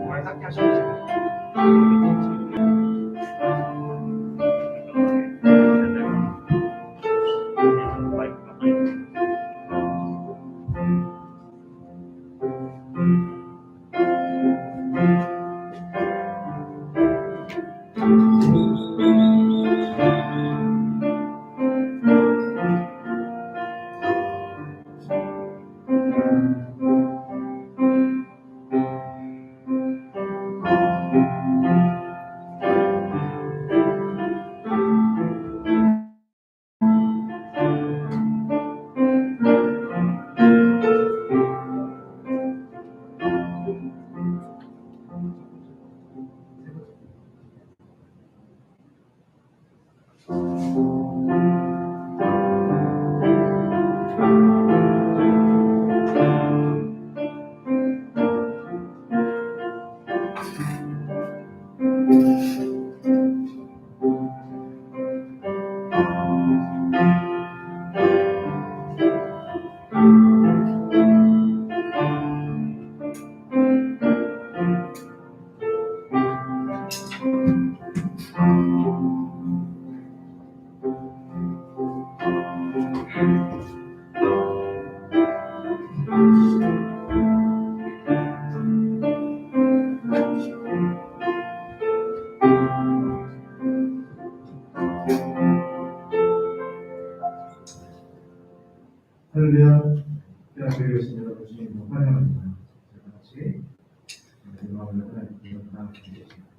말 작게 하시면 할렐루야, 대학교였습니다. 교수님 환영합니다. 자, 같이 마음을 하나님께 나누겠습니다.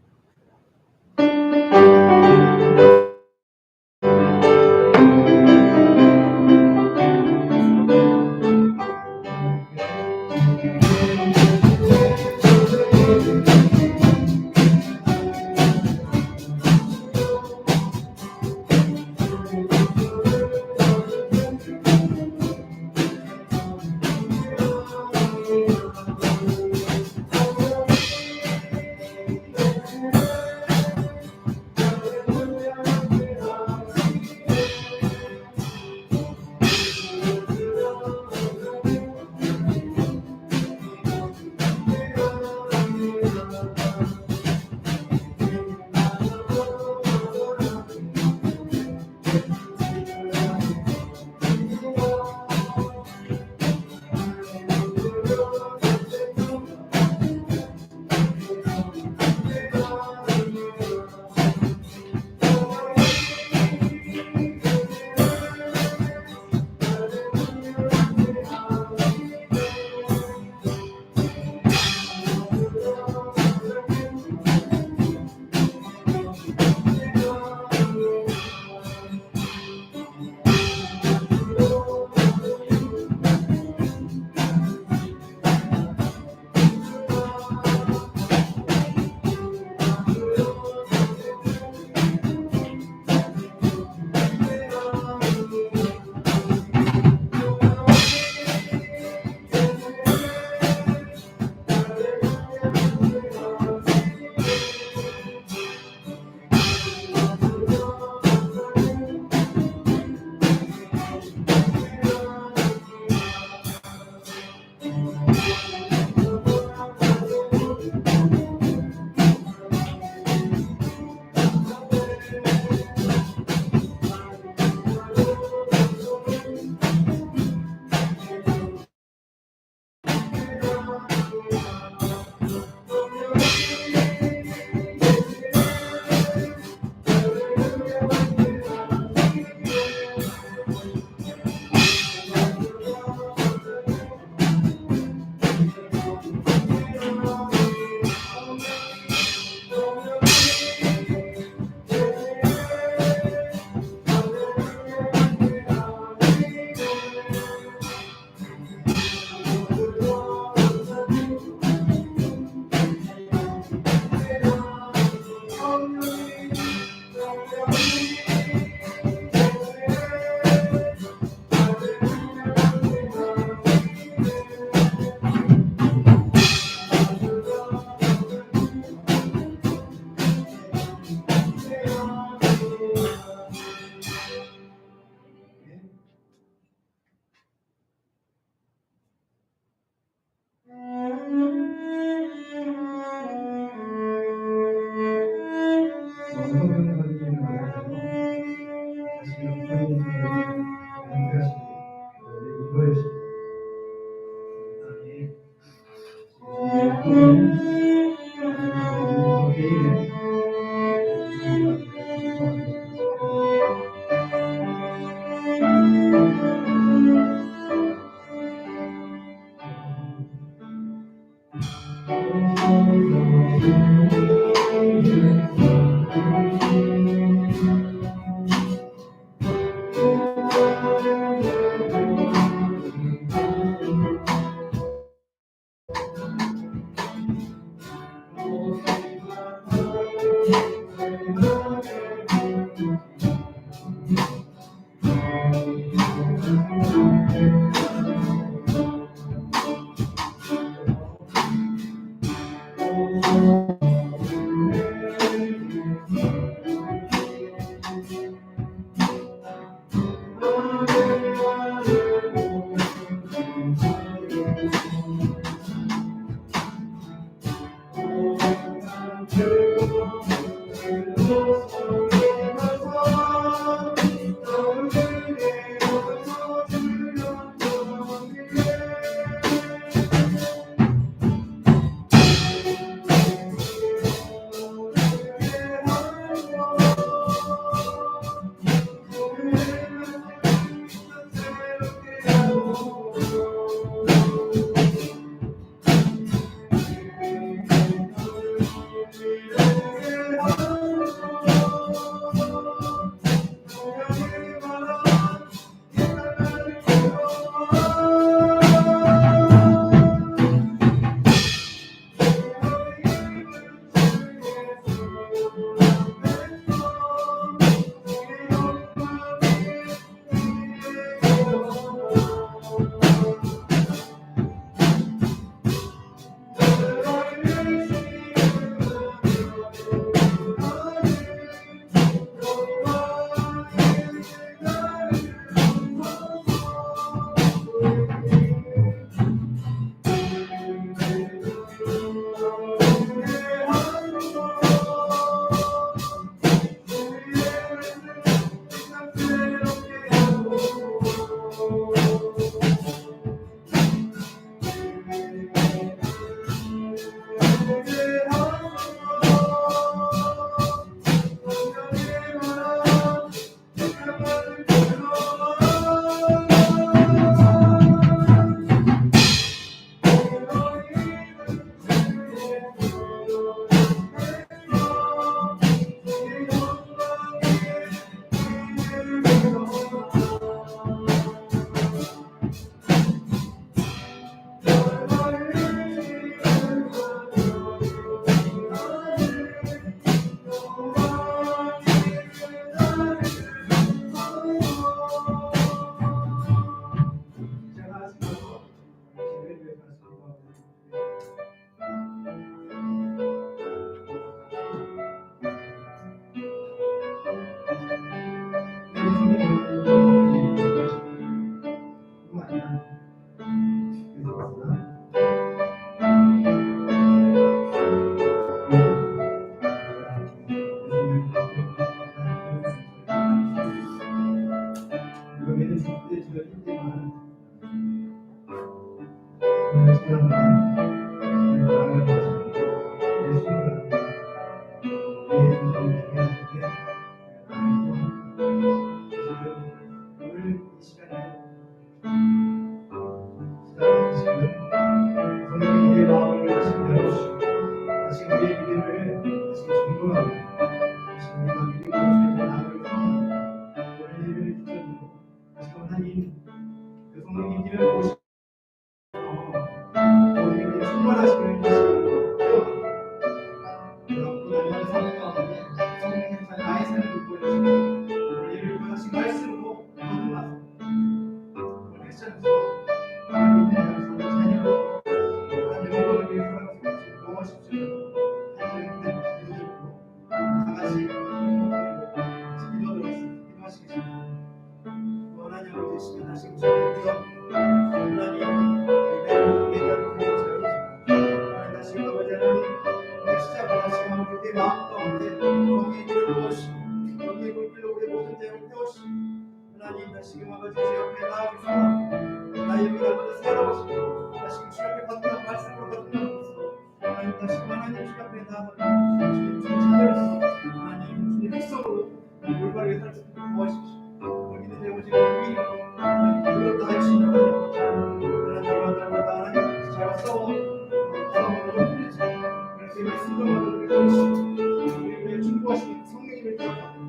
우리 위해 중보하신 성령님을 기억하고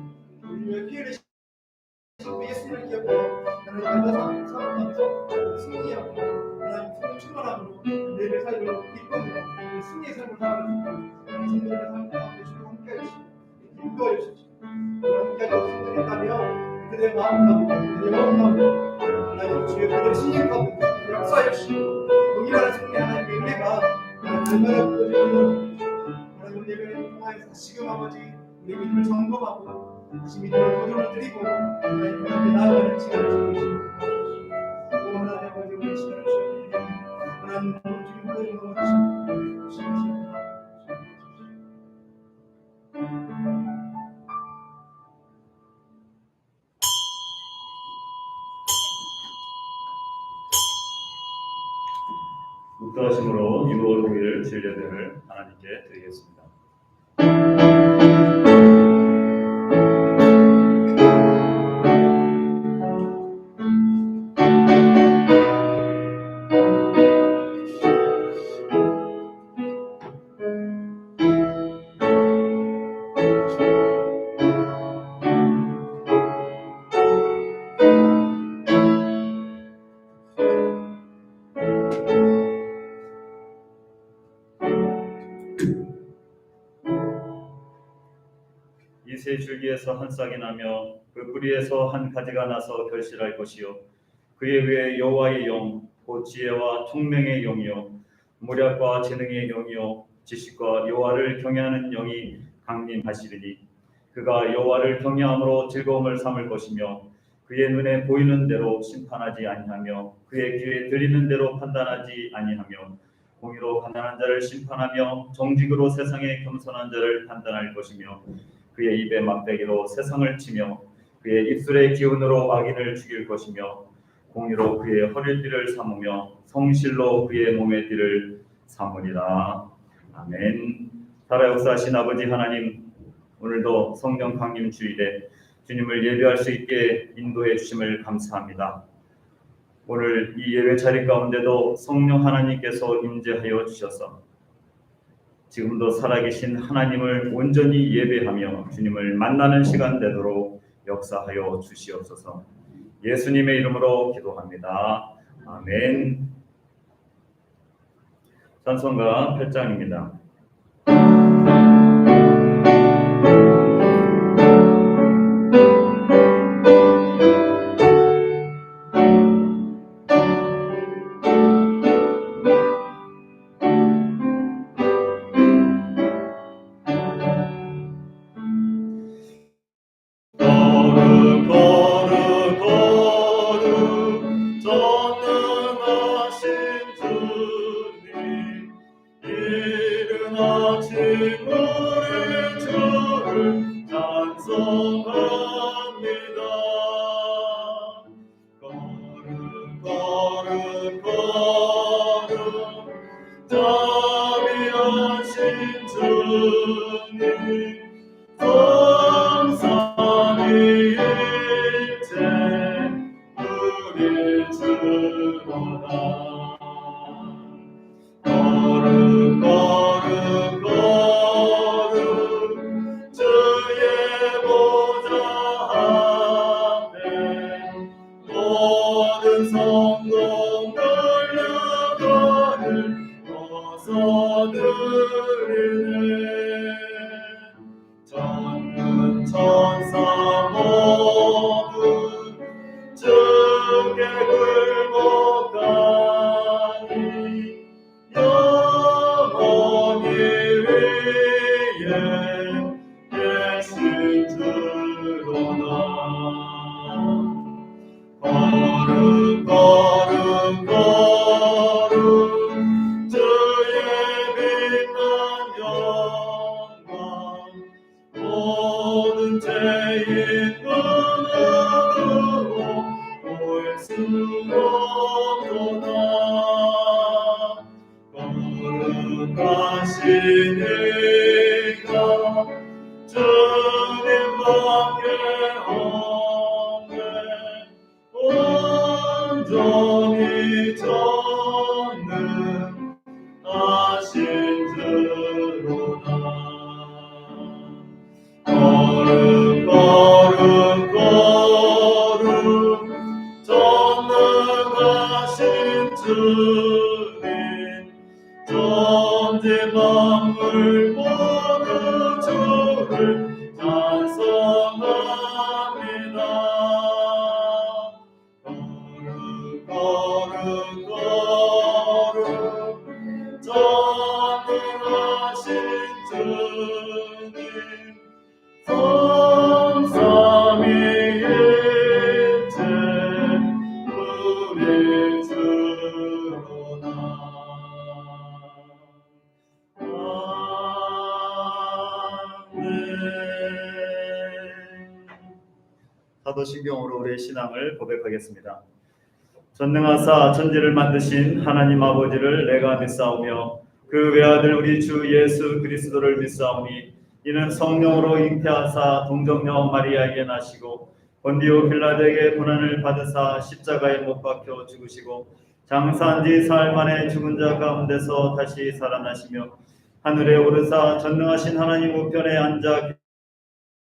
우리 위해 피를 내신 예수님을 기억하고 하나님 날마다 사랑하면서 승리하고 하나님 성령 충만함으로 내일의 삶을 기쁨으로 승리의 삶을 살아가는 성도들의 삶 가운데 주님 함께해 주시고 인도하여 주십시오. 함께하고 승리했다며 그들의 마음 가운데 그들의 마음 가운데 하나님 주의 그들의 신령 가운데 역사해 주시고 동일한 승리 하나님의 은혜가 얼마나 부어지는 하나님 예배를 통하여서 다시금 아버지 우리 믿음을 점검하고 다시 믿음을 도전을 드리고 하나님 앞에 나아가는 시간을 주고 계십니다. 하나님 아버지 우리 시간을 주셔서 하나님 주님 하나님 도와주시고 묵도하심으로 6월 5일 주일예배를 하나님께 드리겠습니다. 이 세 줄기에서 한 싹이 나며 그 뿌리에서 한 가지가 나서 결실할 것이요 그에 위에 여호와의 영 곧 지혜와 총명의 영이요 모략과 재능의 영이요 지식과 여호와를 경외하는 영이 강림하시리니 그가 여호와를 경외함으로 즐거움을 삼을 것이며 그의 눈에 보이는 대로 심판하지 아니하며 그의 귀에 들리는 대로 판단하지 아니하며 공의로 가난한 자를 심판하며 정직으로 세상에 겸손한 자를 판단할 것이며 그의 입에 막대기로 세상을 치며 그의 입술의 기운으로 악인을 죽일 것이며 공의로 그의 허리띠를 삼으며 성실로 그의 몸의 띠를 삼으리라. 아멘. 살아 역사하신 아버지 하나님, 오늘도 성령 강림 주일에 주님을 예배할 수 있게 인도해 주심을 감사합니다. 오늘 이 예배 자리 가운데도 성령 하나님께서 임재하여 주셔서 지금도 살아계신 하나님을 온전히 예배하며 주님을 만나는 시간 되도록 역사하여 주시옵소서. 예수님의 이름으로 기도합니다. 아멘. 찬송가 8장입니다. 천지 만물 모두 주를 찬송합니다. 거룩 전능하신 주님 성삼위일체 우리 주로다. 사도신경으로 우리의 신앙을 고백하겠습니다. 전능하사 천지를 만드신 하나님 아버지를 내가 믿사오며 그 외아들 우리 주 예수 그리스도를 믿사오니 이는 성령으로 잉태하사 동정녀 마리아에게 나시고 본디오 빌라도에게 고난을 받으사 십자가에 못 박혀 죽으시고 장사한 지 사흘 만에 죽은 자 가운데서 다시 살아나시며 하늘에 오르사 전능하신 하나님 우편에 앉아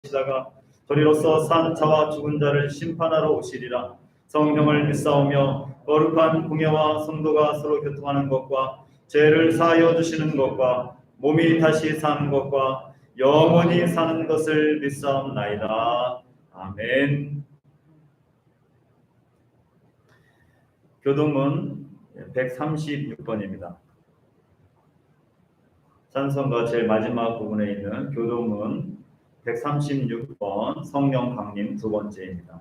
계시다가 도리로서 산 자와 죽은 자를 심판하러 오시리라. 성령을 믿사오며 거룩한 공예와 성도가 서로 교통하는 것과 죄를 사하여 주시는 것과 몸이 다시 사는 것과 영원히 사는 것을 믿사옵나이다. 아멘. 교동문 136번입니다. 찬송가 제일 마지막 부분에 있는 교동문 136번 성령 강림 두 번째입니다.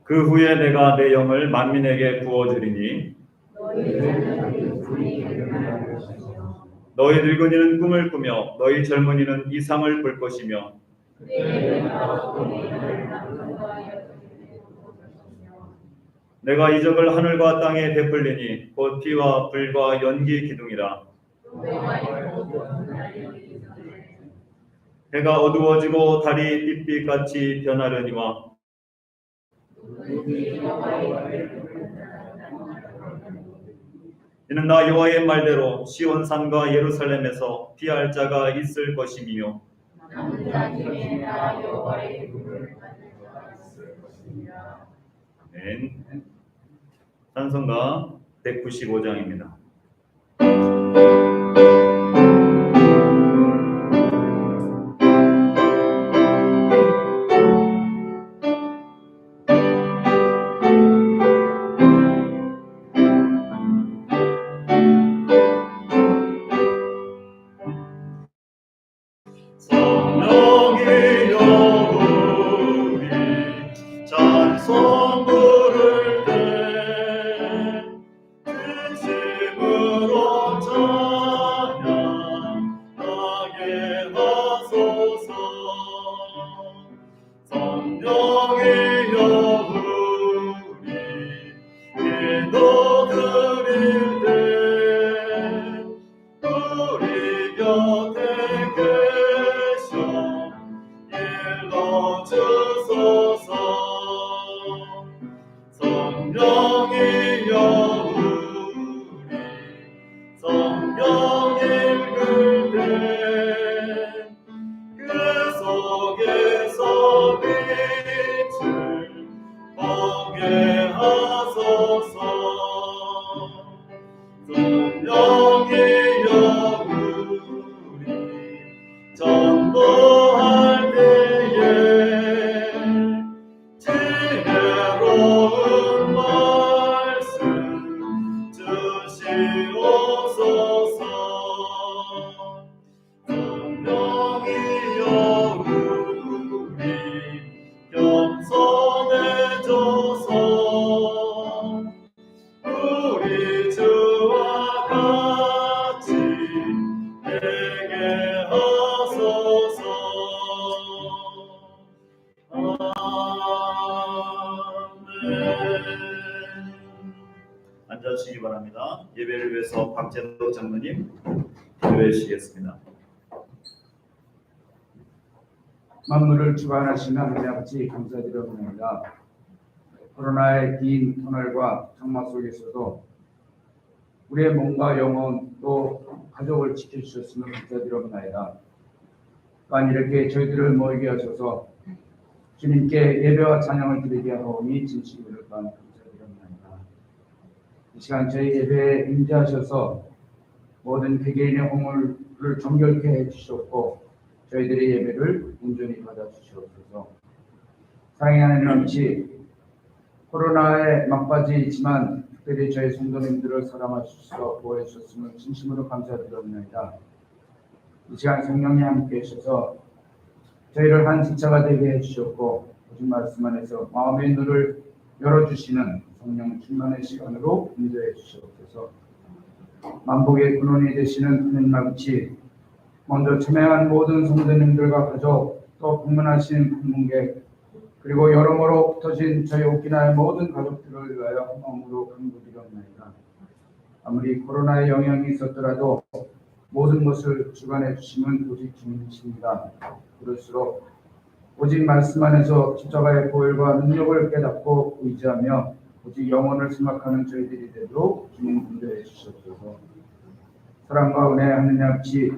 그 후에 내가 내 영을 만민에게 부어주리니 너희 늙은이는 꿈을 꾸며 너희 젊은이는 이상을 볼 것이며 내가 이적을 하늘과 땅에 베풀리니 곧 피와 불과 연기 기둥이라. 해가 어두워지고 달이 빛빛같이 변하려니와 이는 나 여호와의 말대로 시온산과 예루살렘에서 피할 자가 있을 것이며 아멘. 찬송가 195장입니다. 앉아주시기 바랍니다. 예배를 위해서 박재덕 장로님 기도해 주시겠습니다. 만물을 주관하시는 하나님 아버지 감사드립니다. 코로나의 긴 터널과 장마 속에서도 우리의 몸과 영혼 또 가족을 지켜주셨으면 감사드립니다. 또한 이렇게 저희들을 모이게 하셔서 주님께 예배와 찬양을 드리게 하오니 진심으로 또한 감사드립니다. 이 시간 저희 예배에 임재하셔서 모든 개개인의 허물을 정결케 해주셨고 저희들의 예배를 온전히 받아주시옵소서. 사랑의 하나님 아버지, 코로나의 막바지이지만 특별히 저희 성도님들을 사랑하셔서 보호해 주셨음을 진심으로 감사드립니다. 이 시간 성령님 함께 하셔서 저희를 한 지체가 되게 해주셨고 오직 말씀 안에서 마음의 눈을 열어주시는 성령 충만의 시간으로 인도해 주시옵소서. 만복의 근원이 되시는 하나님 아버지, 먼저 참여한 모든 성도님들과 가족, 또 방문하신 방문객, 그리고 여러모로 흩어진 저희 오키나와의 모든 가족들을 위하여 한 마음으로 간구드립니다. 아무리 코로나의 영향이 있었더라도 모든 것을 주관해 주시면 오직 주님이십니다. 그럴수록 오직 말씀 안에서 십자가의 보혈과 능력을 깨닫고 의지하며 오직 영혼을 생각하는 저희들이 되도록 주님 인도해 주시옵소서. 사랑과 은혜 하느님 아버지,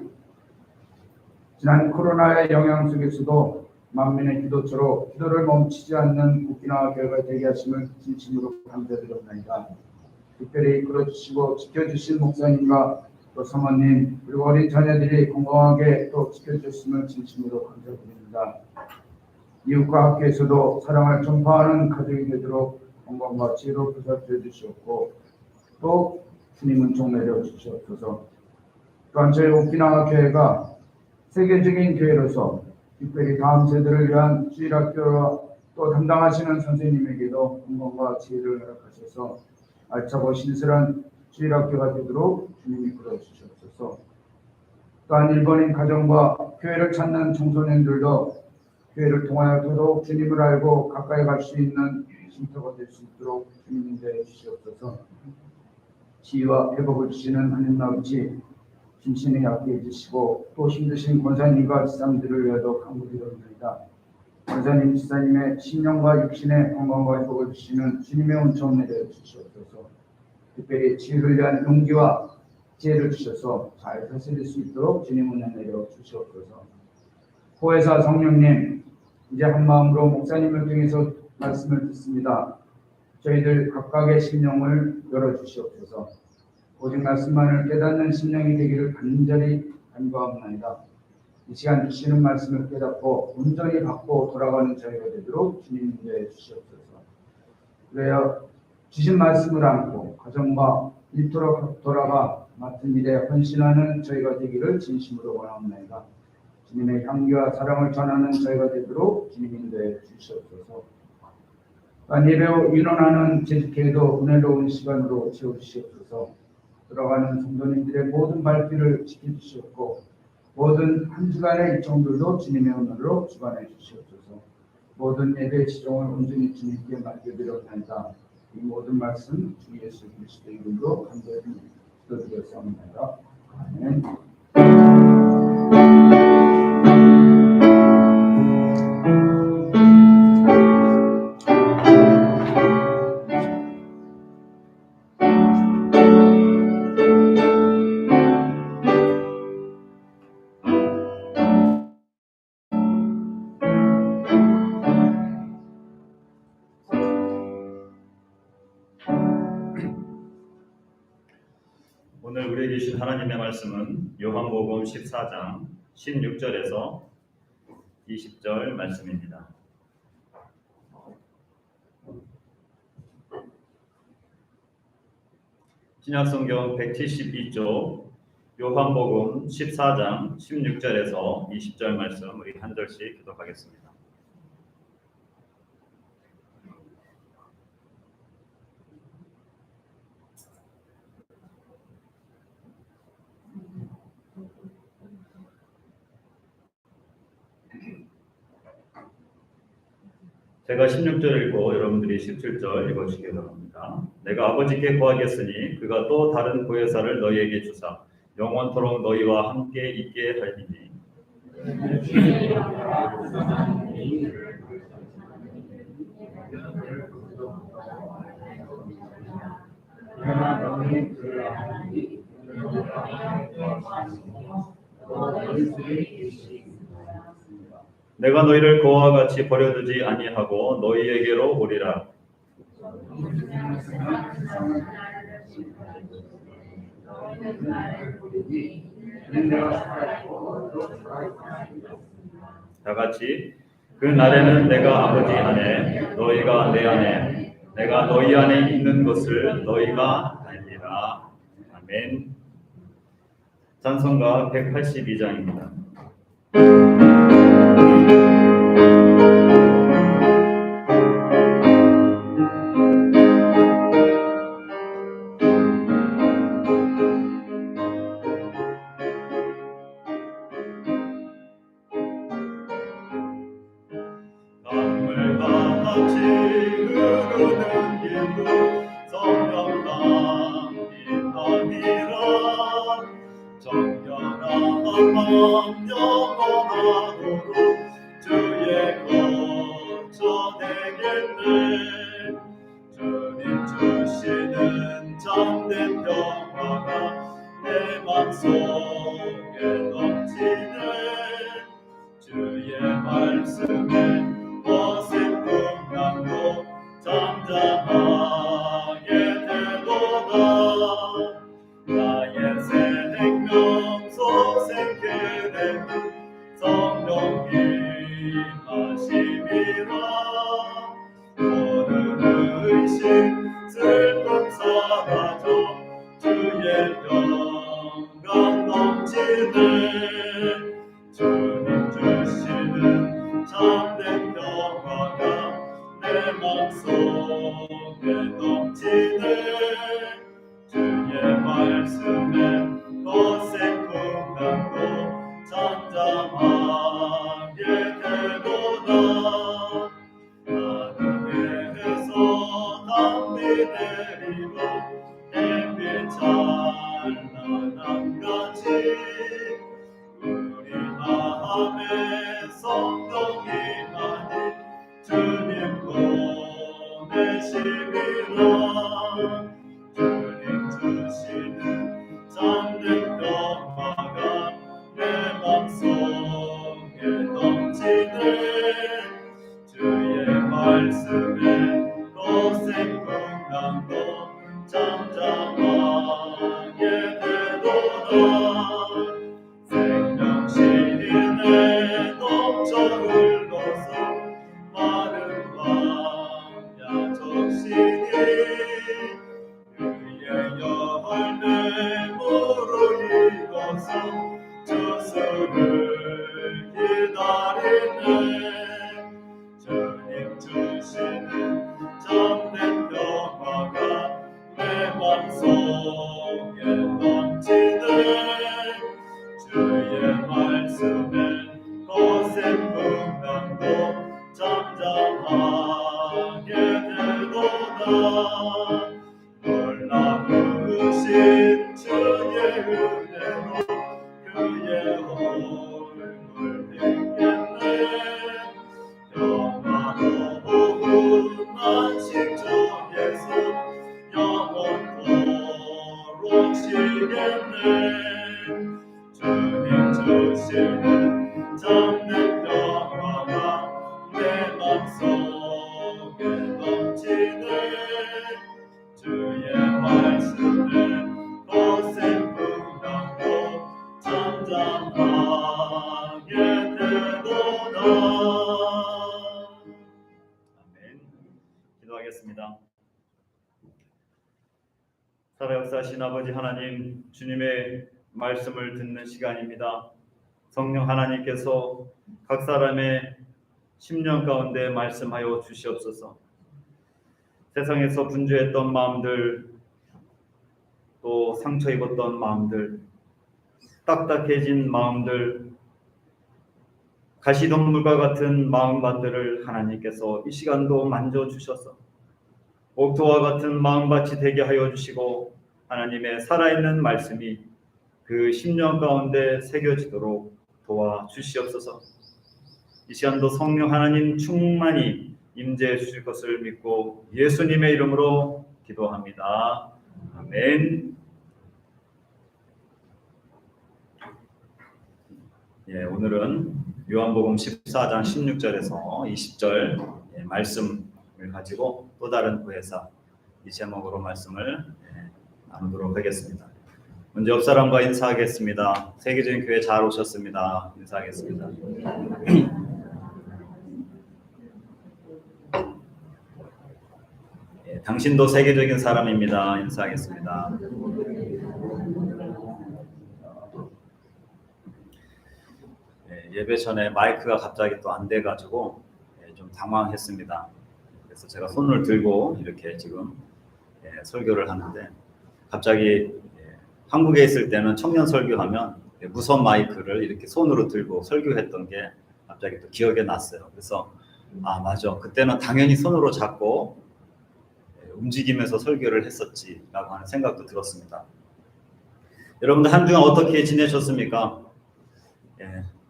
지난 코로나의 영향 속에서도 만민의 기도처로 기도를 멈추지 않는 오키나와 교회가 되게 하심을 진심으로 감사드립니다. 특별히 이끌어주시고 지켜주신 목사님과 또 사모님 그리고 어린 자녀들이 건강하게 또 지켜주셨음을 진심으로 감사드립니다. 이웃과 학교에서도 사랑을 전파하는 가족이 되도록 건강과 지혜로 보살펴 주시옵고 또 주님은 종 내려 주시옵소서. 또한 저희 오키나와 교회가 세계적인 교회로서 특별히 다음 세대를 위한 주일학교와 또 담당하시는 선생님에게도 건강과 지혜를 허락하셔서 알차고 신실한 주일학교가 되도록 주님이 불러주시옵소서. 또한 일본인 가정과 교회를 찾는 청소년들도 교회를 통하여 더더욱 주님을 알고 가까이 갈 수 있는 쉼터가 될 수 있도록 주님 인도해 주시옵소서. 지혜와 회복을 주시는 하나님 아버지, 심신에 약해 주시고 또 힘드신 권사님과 지사님들을 위하여 간구드립니다. 권사님, 지사님의 신령과 육신의 건강과 회복을 주시는 주님의 은총 내려 주시옵소서. 특별히 지혜를 위한 용기와 지혜를 주셔서 잘 다스릴 수 있도록 주님 은혜 내려 주시옵소서. 보혜사 성령님, 이제 한 마음으로 목사님을 통해서 말씀을 듣습니다. 저희들 각각의 심령을 열어주시옵소서. 오직 말씀만을 깨닫는 심령이 되기를 간절히 간구합니다. 이 시간 주시는 말씀을 깨닫고 온전히 받고 돌아가는 저희가 되도록 주님 인도해 주시옵소서. 그래야 주신 말씀을 안고 가정과 일터로 돌아가 맡은 일에 헌신하는 저희가 되기를 진심으로 원합니다. 주님의 향기와 사랑을 전하는 저희가 되도록 주님 인도해 주시옵소서. 예배 윤원하는 제주교회도 은혜로운 시간으로 채워주시옵소서. 들어가는 성도님들의 모든 발길을 지켜주시옵고 모든 한 주간의 일정들도 주님의 은혜로 주관해 주시옵소서. 모든 예배 지종을 온전히 주님께 맡겨드렸습니다. 이 모든 말씀 주 예수 그리스도의 이름으로 간절히 기도드렸습니다. 아멘. 오늘 우리에게 주신 하나님의 말씀은 요한복음 14장 16절에서 20절 말씀입니다. 신약성경 172쪽 요한복음 14장 16절에서 20절 말씀 우리 한 절씩 기도하겠습니다. 제가 16절 읽고 여러분들이 17절 읽어주시기 바랍니다. 내가 아버지께 구하겠으니 그가 또 다른 보혜사를 너희에게 주사 영원토록 너희와 함께 있게 하리니 내가 너희를 그와 같이 버려두지 아니하고 너희에게로 오리라. 너희는 나를 부르니 이는 내가 살아있고 또 살아있다. 다 같이 그 날에는 내가 아버지 안에 너희가 내 안에 내가 너희 안에 있는 것을 너희가 알리라. 아멘. 찬송가 182장입니다. 강물같이 흐르는 길로 성령과 인하니라. 정결한 마음 영원하도록 주의 거처 되겠네. 주님 주시는 참된 평화가 내 맘속에 넘치네. 주의 말씀에 어색 풍랑도 잠잠하게 되도다. 나의 생명 소생케 되는 성령 임하심이라. 모든 의심 슬픔 사라져 주의 평강 넘치네. 주님 주시는 참된 평화가 내 맘속에 넘치네. 주의 말씀에 거센 풍랑도 잠잠하게 되도다. 하늘에서 담비 내리고 햇빛 찬란한 같이 우리 마음에 성령 임하니 주님 보내심이라. 주님 주시는 참된 평화가 내 맘속에 넘치네. 주의 말씀에 거센 풍랑도 잠잠하게 되도다. 생명신에 넘쳐 흘러서 마른 광야 적시니 그의 열매 무르익어서 주수를 기다리네. 주님 주시는 참된 평화가 내 맘속에 넘치네. 주의 말씀에 거센 풍랑도 잠잠하게 되도다. 놀라우신 주의 은혜로 그의 얼굴 뵙겠네. 영화로운 안식처에서 영원토록 쉬겠네. 주님 주시는 참된 평화가 내 맘속에 넘치네. 주의 말씀에 거센 풍랑도 잠잠하게 되도다. 아멘. 기도하겠습니다. 살아 역사하신 아버지 하나님, 주님의 말씀을 듣는 시간입니다. 성령 하나님께서 각 사람의 심령 가운데 말씀하여 주시옵소서. 세상에서 분주했던 마음들, 또 상처 입었던 마음들, 딱딱해진 마음들, 가시덤불과 같은 마음밭들을 하나님께서 이 시간도 만져주셔서 옥토와 같은 마음밭이 되게 하여 주시고 하나님의 살아있는 말씀이 그 심령 가운데 새겨지도록 도와주시옵소서. 이 시간도 성령 하나님 충만히 임재해 주실 것을 믿고 예수님의 이름으로 기도합니다. 아멘. 오늘은 요한복음 14장 16절에서 20절 말씀을 가지고 또 다른 구해사 이 제목으로 말씀을 나누도록 하겠습니다. 먼저 옆 사람과 인사하겠습니다. 세계적인 교회 잘 오셨습니다. 인사하겠습니다. 예, 당신도 세계적인 사람입니다. 인사하겠습니다. 예배 전에 마이크가 갑자기 또 안 돼가지고 좀 당황했습니다. 그래서 제가 손을 들고 이렇게 지금 설교를 하는데 갑자기 한국에 있을 때는 청년 설교하면 무선 마이크를 이렇게 손으로 들고 설교했던 게 갑자기 또 기억에 났어요. 그래서 아 맞아, 그때는 당연히 손으로 잡고 움직이면서 설교를 했었지라고 하는 생각도 들었습니다. 여러분들 한 주간 어떻게 지내셨습니까?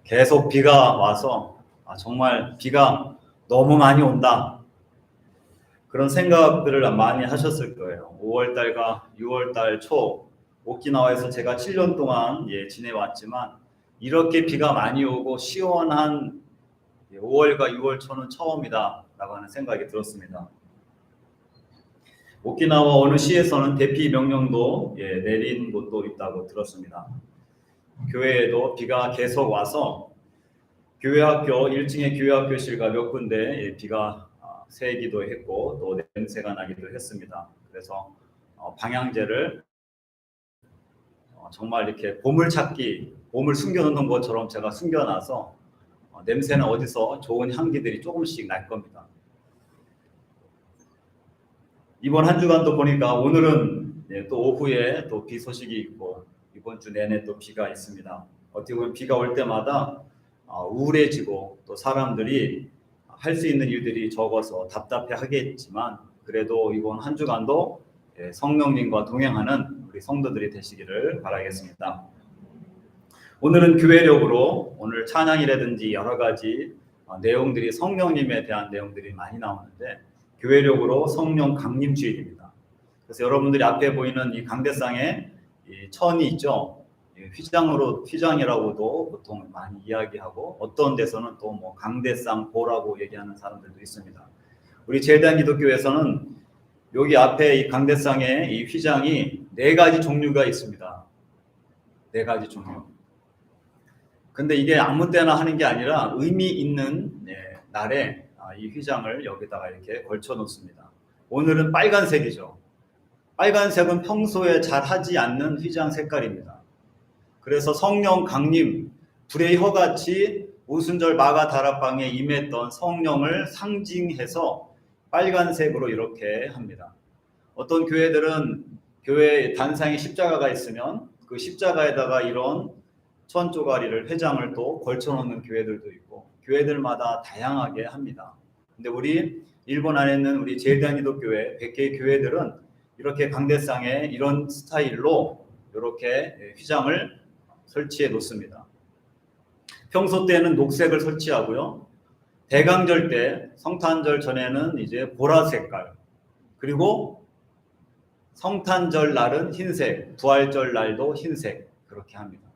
계속 비가 와서 정말 비가 너무 많이 온다, 그런 생각들을 많이 하셨을 거예요. 5월달과 6월달 초 오키나와에서 제가 7년 동안 지내왔지만 이렇게 비가 많이 오고 시원한 5월과 6월 초는 처음이다 라고 하는 생각이 들었습니다. 오키나와 어느 시에서는 대피 명령도 내린 곳도 있다고 들었습니다. 교회에도 비가 계속 와서 교회학교 1층의 교회학교실과 몇 군데 비가 새기도 했고 또 냄새가 나기도 했습니다. 그래서 방향제를 정말 이렇게 보물찾기, 보물 숨겨놓는 것처럼 제가 숨겨놔서 냄새는 어디서 좋은 향기들이 조금씩 날 겁니다. 이번 한 주간도 보니까 오늘은 또 오후에 또 비 소식이 있고 이번 주 내내 또 비가 있습니다. 어떻게 보면 비가 올 때마다 우울해지고 또 사람들이 할 수 있는 일들이 적어서 답답해 하겠지만 그래도 이번 한 주간도 성령님과 동행하는 우리 성도들이 되시기를 바라겠습니다. 오늘은 교회력으로 오늘 찬양이라든지 여러 가지 내용들이 성령님에 대한 내용들이 많이 나오는데 교회력으로 성령 강림 주일입니다. 그래서 여러분들이 앞에 보이는 이 강대상에 이 천이 있죠. 휘장이라고도 보통 많이 이야기하고 어떤 데서는 또 뭐 강대상 보라고 얘기하는 사람들도 있습니다. 우리 제대한 기독교에서는 여기 앞에 이 강대상에 이 휘장이 4가지 종류가 있습니다. 4가지 종류. 근데 이게 아무 때나 하는 게 아니라 의미 있는 날에 이 휘장을 여기다가 이렇게 걸쳐 놓습니다. 오늘은 빨간색이죠. 빨간색은 평소에 잘 하지 않는 휘장 색깔입니다. 그래서 성령 강림, 불의 혀같이 오순절 마가 다락방에 임했던 성령을 상징해서 빨간색으로 이렇게 합니다. 어떤 교회들은 교회 단상에 십자가가 있으면 그 십자가에다가 이런 천 조가리를 회장을 또 걸쳐놓는 교회들도 있고 교회들마다 다양하게 합니다. 근데 우리 일본 안에 있는 우리 제대한 기독교회 100개의 교회들은 이렇게 강대상에 이런 스타일로 이렇게 휘장을 설치해 놓습니다. 평소 때는 녹색을 설치하고요. 대강절 때 성탄절 전에는 이제 보라색 색깔, 그리고 성탄절 날은 흰색, 부활절 날도 흰색 그렇게 합니다.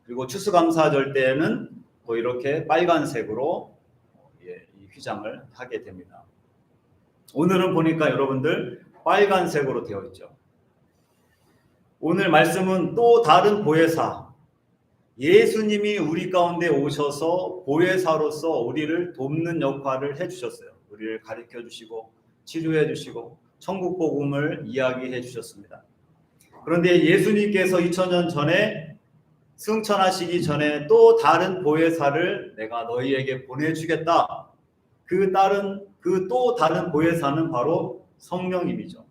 그리고 추수감사절 때에는 또 이렇게 빨간색으로 이 휘장을 하게 됩니다. 오늘은 보니까 여러분들 빨간색으로 되어 있죠. 오늘 말씀은 또 다른 보혜사, 예수님이 우리 가운데 오셔서 보혜사로서 우리를 돕는 역할을 해주셨어요. 우리를 가르쳐 주시고 치료해 주시고 천국 복음을 이야기해 주셨습니다. 그런데 예수님께서 2000년 전에 승천하시기 전에 또 다른 보혜사를 내가 너희에게 보내주겠다. 그 또 다른 보혜사는 바로 성령님이죠.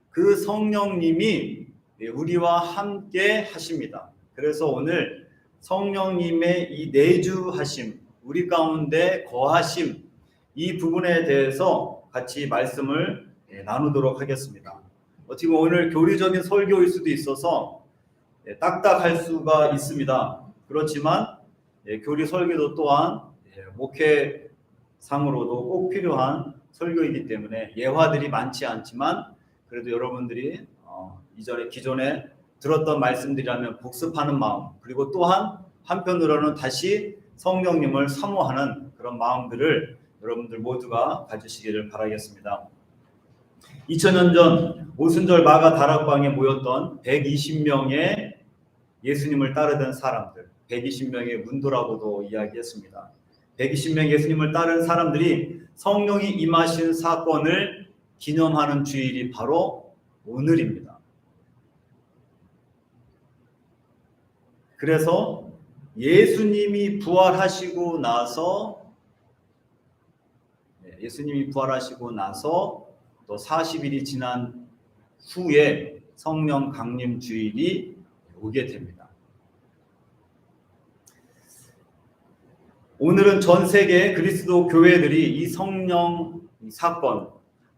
그 성령님이 우리와 함께 하십니다. 그래서 오늘 성령님의 이 내주하심, 우리 가운데 거하심, 이 부분에 대해서 같이 말씀을 나누도록 하겠습니다. 어떻게 보면 오늘 교리적인 설교일 수도 있어서 딱딱할 수가 있습니다. 그렇지만 교리 설교도 또한 목회상으로도 꼭 필요한 설교이기 때문에 예화들이 많지 않지만 그래도 여러분들이 기존에 들었던 말씀들이라면 복습하는 마음, 그리고 또한 한편으로는 다시 성령님을 사모하는 그런 마음들을 여러분들 모두가 가지시기를 바라겠습니다. 2000년 전 오순절 마가 다락방에 모였던 120명의 예수님을 따르던 사람들, 120명의 문도라고도 이야기했습니다. 120명 예수님을 따른 사람들이 성령이 임하신 사건을 기념하는 주일이 바로 오늘입니다. 그래서 예수님이 부활하시고 나서 또 40일이 지난 후에 성령 강림 주일이 오게 됩니다. 오늘은 전 세계 그리스도 교회들이 이 성령 사건,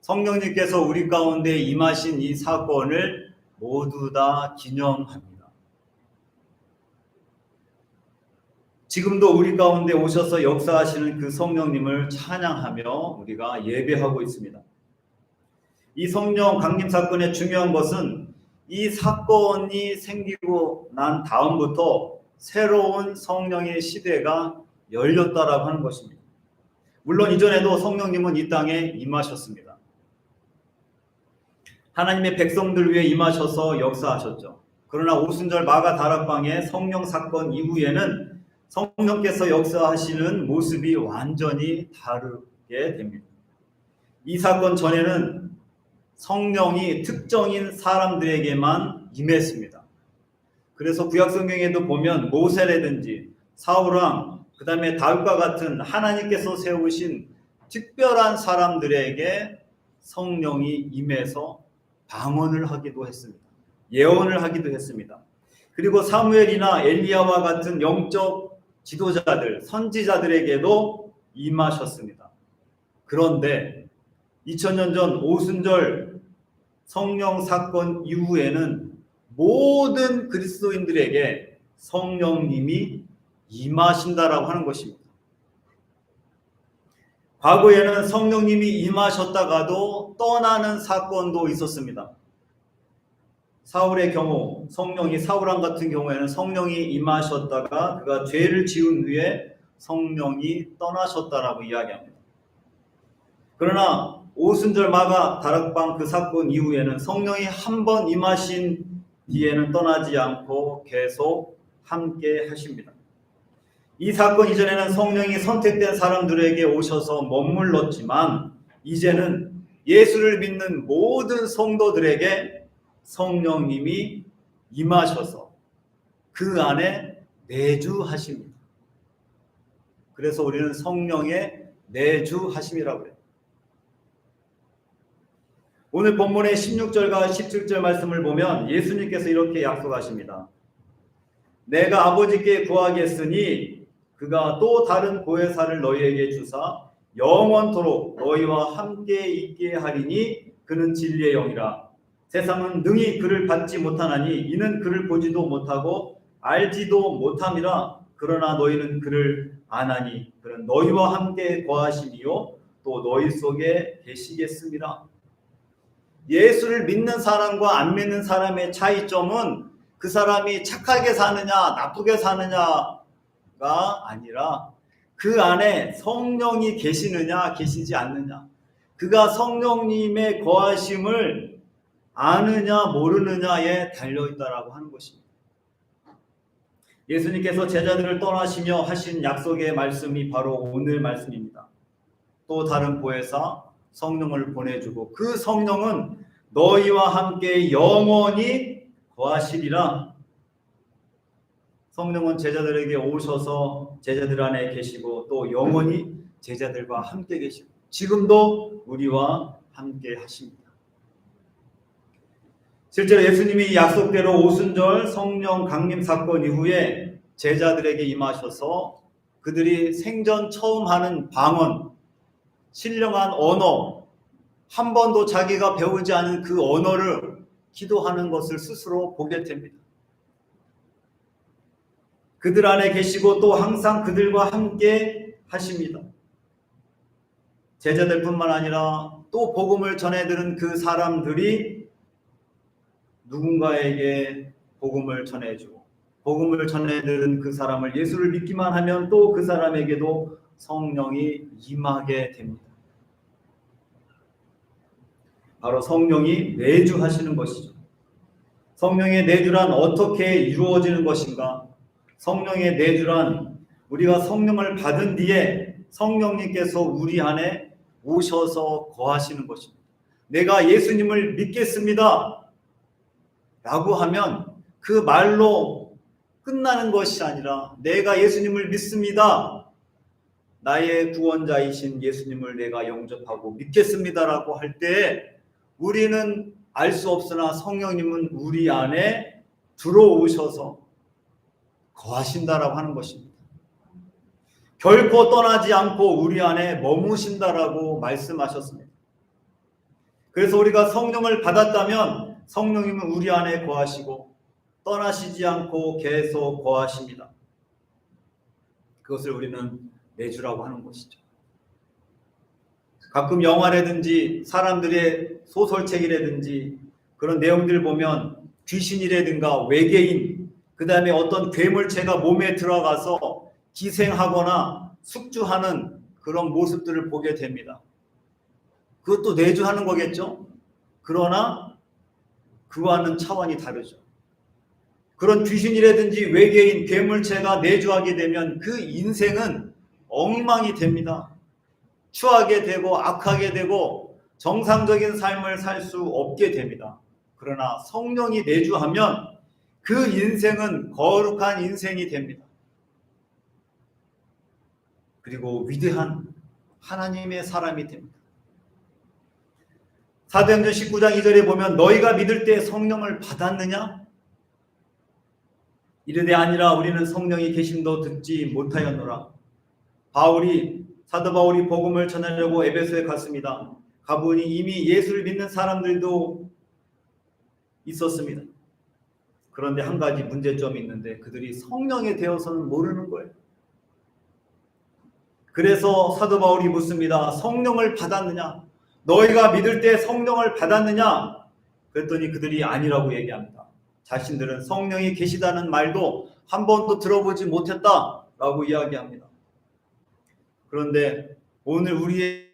성령님께서 우리 가운데 임하신 이 사건을 모두 다 기념합니다. 지금도 우리 가운데 오셔서 역사하시는 그 성령님을 찬양하며 우리가 예배하고 있습니다. 이 성령 강림 사건의 중요한 것은 이 사건이 생기고 난 다음부터 새로운 성령의 시대가 열렸다라고 하는 것입니다. 물론 이전에도 성령님은 이 땅에 임하셨습니다. 하나님의 백성들 위해 임하셔서 역사하셨죠. 그러나 오순절 마가 다락방의 성령 사건 이후에는 성령께서 역사하시는 모습이 완전히 다르게 됩니다. 이 사건 전에는 성령이 특정인 사람들에게만 임했습니다. 그래서 구약성경에도 보면 모세라든지 사울왕, 그 다음에 다윗과 같은 하나님께서 세우신 특별한 사람들에게 성령이 임해서 방언을 하기도 했습니다. 예언을 하기도 했습니다. 그리고 사무엘이나 엘리야와 같은 영적 지도자들, 선지자들에게도 임하셨습니다. 그런데 2000년 전 오순절 성령 사건 이후에는 모든 그리스도인들에게 성령님이 임하신다라고 하는 것입니다. 과거에는 성령님이 임하셨다가도 떠나는 사건도 있었습니다. 사울의 경우, 사울왕 같은 경우에는 성령이 임하셨다가 그가 죄를 지은 후에 성령이 떠나셨다라고 이야기합니다. 그러나 오순절 마가 다락방 그 사건 이후에는 성령이 한 번 임하신 뒤에는 떠나지 않고 계속 함께 하십니다. 이 사건 이전에는 성령이 선택된 사람들에게 오셔서 머물렀지만 이제는 예수를 믿는 모든 성도들에게 성령님이 임하셔서 그 안에 내주하십니다. 그래서 우리는 성령의 내주하심이라고 해요. 오늘 본문의 16절과 17절 말씀을 보면 예수님께서 이렇게 약속하십니다. 내가 아버지께 구하겠으니 그가 또 다른 보혜사를 너희에게 주사 영원토록 너희와 함께 있게 하리니 그는 진리의 영이라. 세상은 능히 그를 받지 못하나니 이는 그를 보지도 못하고 알지도 못함이라. 그러나 너희는 그를 아나니 그는 너희와 함께 거하시니요 또 너희 속에 계시겠습니다. 예수를 믿는 사람과 안 믿는 사람의 차이점은 그 사람이 착하게 사느냐 나쁘게 사느냐가 아니라 그 안에 성령이 계시느냐 계시지 않느냐, 그가 성령님의 거하심을 아느냐 모르느냐에 달려있다라고 하는 것입니다. 예수님께서 제자들을 떠나시며 하신 약속의 말씀이 바로 오늘 말씀입니다. 또 다른 보혜사 성령을 보내주고 그 성령은 너희와 함께 영원히 거하시리라. 성령은 제자들에게 오셔서 제자들 안에 계시고 또 영원히 제자들과 함께 계시고 지금도 우리와 함께 하십니다. 실제로 예수님이 약속대로 오순절 성령 강림 사건 이후에 제자들에게 임하셔서 그들이 생전 처음 하는 방언, 신령한 언어, 한 번도 자기가 배우지 않은 그 언어를 기도하는 것을 스스로 보게 됩니다. 그들 안에 계시고 또 항상 그들과 함께 하십니다. 제자들뿐만 아니라 또 복음을 전해들은 그 사람들이 누군가에게 복음을 전해주고 복음을 전해들은 그 사람을 예수를 믿기만 하면 또 그 사람에게도 성령이 임하게 됩니다. 바로 성령이 내주하시는 것이죠. 성령의 내주란 어떻게 이루어지는 것인가? 성령의 내주란 우리가 성령을 받은 뒤에 성령님께서 우리 안에 오셔서 거하시는 것입니다. 내가 예수님을 믿겠습니다 라고 하면 그 말로 끝나는 것이 아니라 내가 예수님을 믿습니다, 나의 구원자이신 예수님을 내가 영접하고 믿겠습니다라고 할 때 우리는 알 수 없으나 성령님은 우리 안에 들어오셔서 거하신다라고 하는 것입니다. 결코 떠나지 않고 우리 안에 머무신다라고 말씀하셨습니다. 그래서 우리가 성령을 받았다면 성령님은 우리 안에 거하시고 떠나시지 않고 계속 거하십니다. 그것을 우리는 내주라고 하는 것이죠. 가끔 영화라든지 사람들의 소설책이라든지 그런 내용들 보면 귀신이라든가 외계인, 그 다음에 어떤 괴물체가 몸에 들어가서 기생하거나 숙주하는 그런 모습들을 보게 됩니다. 그것도 내주하는 거겠죠? 그러나 그와는 차원이 다르죠. 그런 귀신이라든지 외계인, 괴물체가 내주하게 되면 그 인생은 엉망이 됩니다. 추하게 되고 악하게 되고 정상적인 삶을 살 수 없게 됩니다. 그러나 성령이 내주하면 그 인생은 거룩한 인생이 됩니다. 그리고 위대한 하나님의 사람이 됩니다. 사도행전 19장 2절에 보면 너희가 믿을 때 성령을 받았느냐? 이르되 아니라 우리는 성령이 계심도 듣지 못하였노라. 사도 바울이 복음을 전하려고 에베소에 갔습니다. 가보니 이미 예수를 믿는 사람들도 있었습니다. 그런데 한 가지 문제점이 있는데 그들이 성령에 대해서는 모르는 거예요. 그래서 사도 바울이 묻습니다. 성령을 받았느냐? 너희가 믿을 때 성령을 받았느냐? 그랬더니 그들이 아니라고 얘기합니다. 자신들은 성령이 계시다는 말도 한 번도 들어보지 못했다라고 이야기합니다. 그런데 오늘 우리의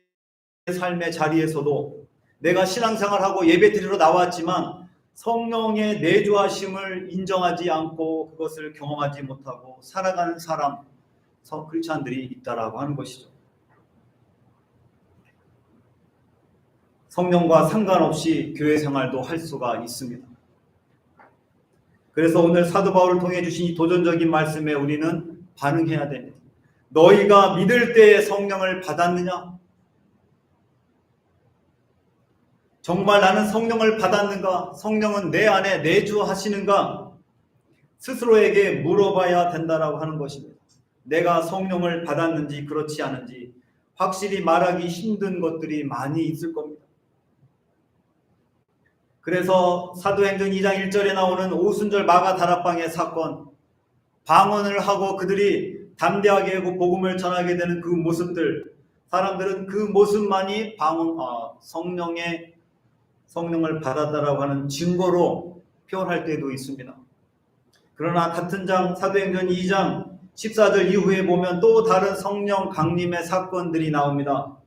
삶의 자리에서도 내가 신앙생활하고 예배드리러 나왔지만 성령의 내주하심을 인정하지 않고 그것을 경험하지 못하고 살아가는 사람, 크리스찬들이 있다라고 하는 것이죠. 성령과 상관없이 교회 생활도 할 수가 있습니다. 그래서 오늘 사도 바울을 통해 주신 이 도전적인 말씀에 우리는 반응해야 됩니다. 너희가 믿을 때에 성령을 받았느냐? 정말 나는 성령을 받았는가? 성령은 내 안에 내주하시는가? 스스로에게 물어봐야 된다라고 하는 것입니다. 내가 성령을 받았는지 그렇지 않은지 확실히 말하기 힘든 것들이 많이 있을 겁니다. 그래서 사도행전 2장 1절에 나오는 오순절 마가 다락방의 사건, 방언을 하고 그들이 담대하게 복음을 전하게 되는 그 모습들, 사람들은 그 모습만이 성령을 받았다라고 하는 증거로 표현할 때도 있습니다. 그러나 같은 장 사도행전 2장 14절 이후에 보면 또 다른 성령 강림의 사건들이 나옵니다.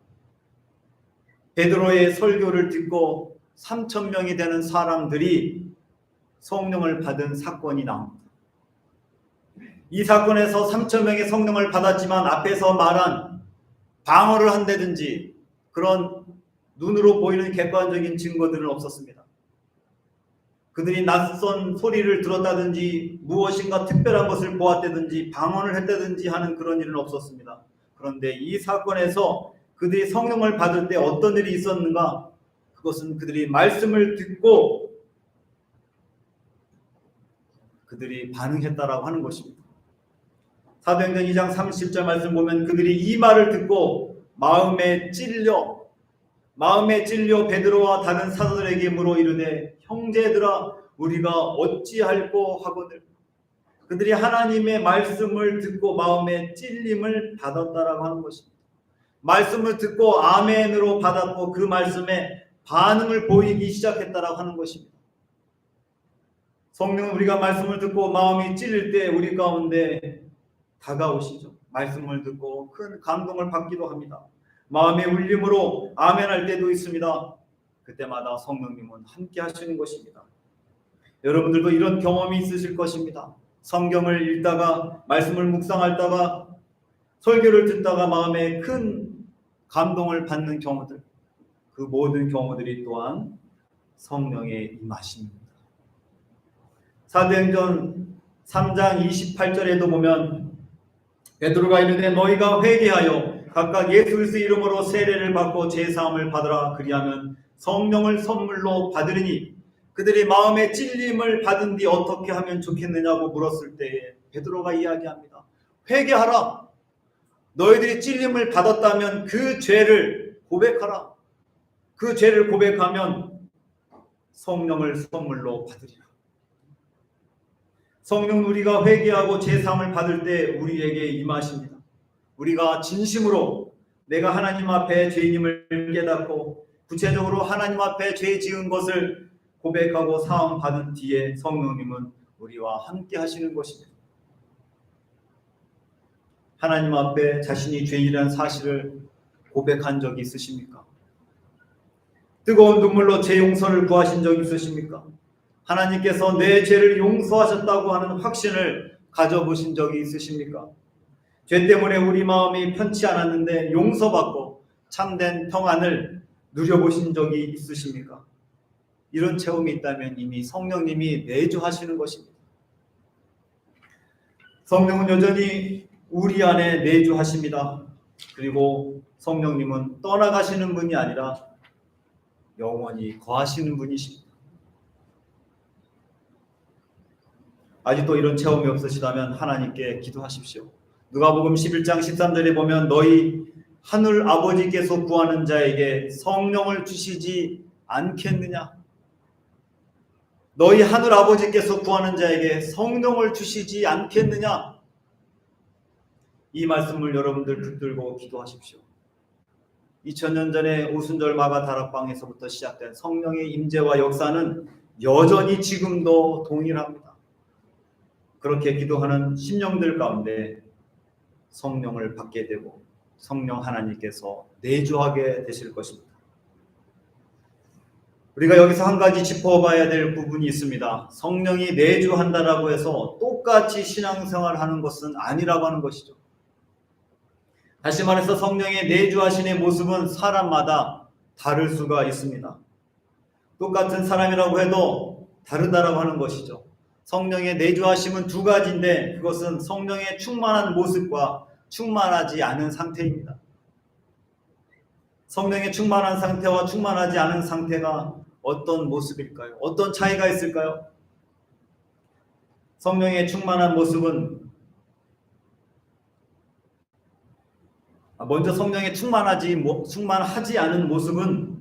베드로의 설교를 듣고 3,000명이 되는 사람들이 성령을 받은 사건이 나옵니다. 이 사건에서 3,000명의 성령을 받았지만 앞에서 말한 방언을 한다든지 그런 눈으로 보이는 객관적인 증거들은 없었습니다. 그들이 낯선 소리를 들었다든지 무엇인가 특별한 것을 보았다든지 방언을 했다든지 하는 그런 일은 없었습니다. 그런데 이 사건에서 그들이 성령을 받을 때 어떤 일이 있었는가? 그것은 그들이 말씀을 듣고 그들이 반응했다라고 하는 것입니다. 사도행전 2장 30절 말씀 보면 그들이 이 말을 듣고 마음에 찔려 베드로와 다른 사도들에게 물어 이르되 형제들아 우리가 어찌할꼬 하거늘. 그들이 하나님의 말씀을 듣고 마음에 찔림을 받았다라고 하는 것입니다. 말씀을 듣고 아멘으로 받았고 그 말씀에 반응을 보이기 시작했다라고 하는 것입니다. 성령은 우리가 말씀을 듣고 마음이 찔릴 때 우리 가운데 다가오시죠. 말씀을 듣고 큰 감동을 받기도 합니다. 마음의 울림으로 아멘할 때도 있습니다. 그때마다 성령님은 함께 하시는 것입니다. 여러분들도 이런 경험이 있으실 것입니다. 성경을 읽다가 말씀을 묵상하다가 설교를 듣다가 마음에 큰 감동을 받는 경우들, 그 모든 경우들이 또한 성령의 임하심입니다. 사도행전 3장 28절에도 보면 베드로가 이르되 너희가 회개하여 각각 예수 그리스도의 이름으로 세례를 받고 제사함을 받으라. 그리하면 성령을 선물로 받으리니 그들이 마음의 찔림을 받은 뒤 어떻게 하면 좋겠느냐고 물었을 때에 베드로가 이야기합니다. 회개하라. 너희들이 찔림을 받았다면 그 죄를 고백하라. 그 죄를 고백하면 성령을 선물로 받으리라. 성령 우리가 회개하고 제사함을 받을 때 우리에게 임하십니다. 우리가 진심으로 내가 하나님 앞에 죄인임을 깨닫고 구체적으로 하나님 앞에 죄 지은 것을 고백하고 사함 받은 뒤에 성령님은 우리와 함께 하시는 것입니다. 하나님 앞에 자신이 죄인이라는 사실을 고백한 적이 있으십니까? 뜨거운 눈물로 죄 용서를 구하신 적이 있으십니까? 하나님께서 내 죄를 용서하셨다고 하는 확신을 가져보신 적이 있으십니까? 죄 때문에 우리 마음이 편치 않았는데 용서받고 참된 평안을 누려보신 적이 있으십니까? 이런 체험이 있다면 이미 성령님이 내주하시는 것입니다. 성령은 여전히 우리 안에 내주하십니다. 그리고 성령님은 떠나가시는 분이 아니라 영원히 거하시는 분이십니다. 아직도 이런 체험이 없으시다면 하나님께 기도하십시오. 누가복음 11장 13절에 보면 너희 하늘 아버지께서 구하는 자에게 성령을 주시지 않겠느냐? 너희 하늘 아버지께서 구하는 자에게 성령을 주시지 않겠느냐? 이 말씀을 여러분들 붙들고 기도하십시오. 2000년 전에 오순절 마가 다락방에서부터 시작된 성령의 임재와 역사는 여전히 지금도 동일합니다. 그렇게 기도하는 심령들 가운데 성령을 받게 되고 성령 하나님께서 내주하게 되실 것입니다. 우리가 여기서 한 가지 짚어봐야 될 부분이 있습니다. 성령이 내주한다라고 해서 똑같이 신앙생활하는 것은 아니라고 하는 것이죠. 다시 말해서 성령의 내주하심의 모습은 사람마다 다를 수가 있습니다. 똑같은 사람이라고 해도 다르다라고 하는 것이죠. 성령의 내주하심은 두 가지인데 그것은 성령의 충만한 모습과 충만하지 않은 상태입니다. 성령의 충만한 상태와 충만하지 않은 상태가 어떤 모습일까요? 어떤 차이가 있을까요? 성령의 충만한 모습은 먼저 성령의 충만하지 않은 모습은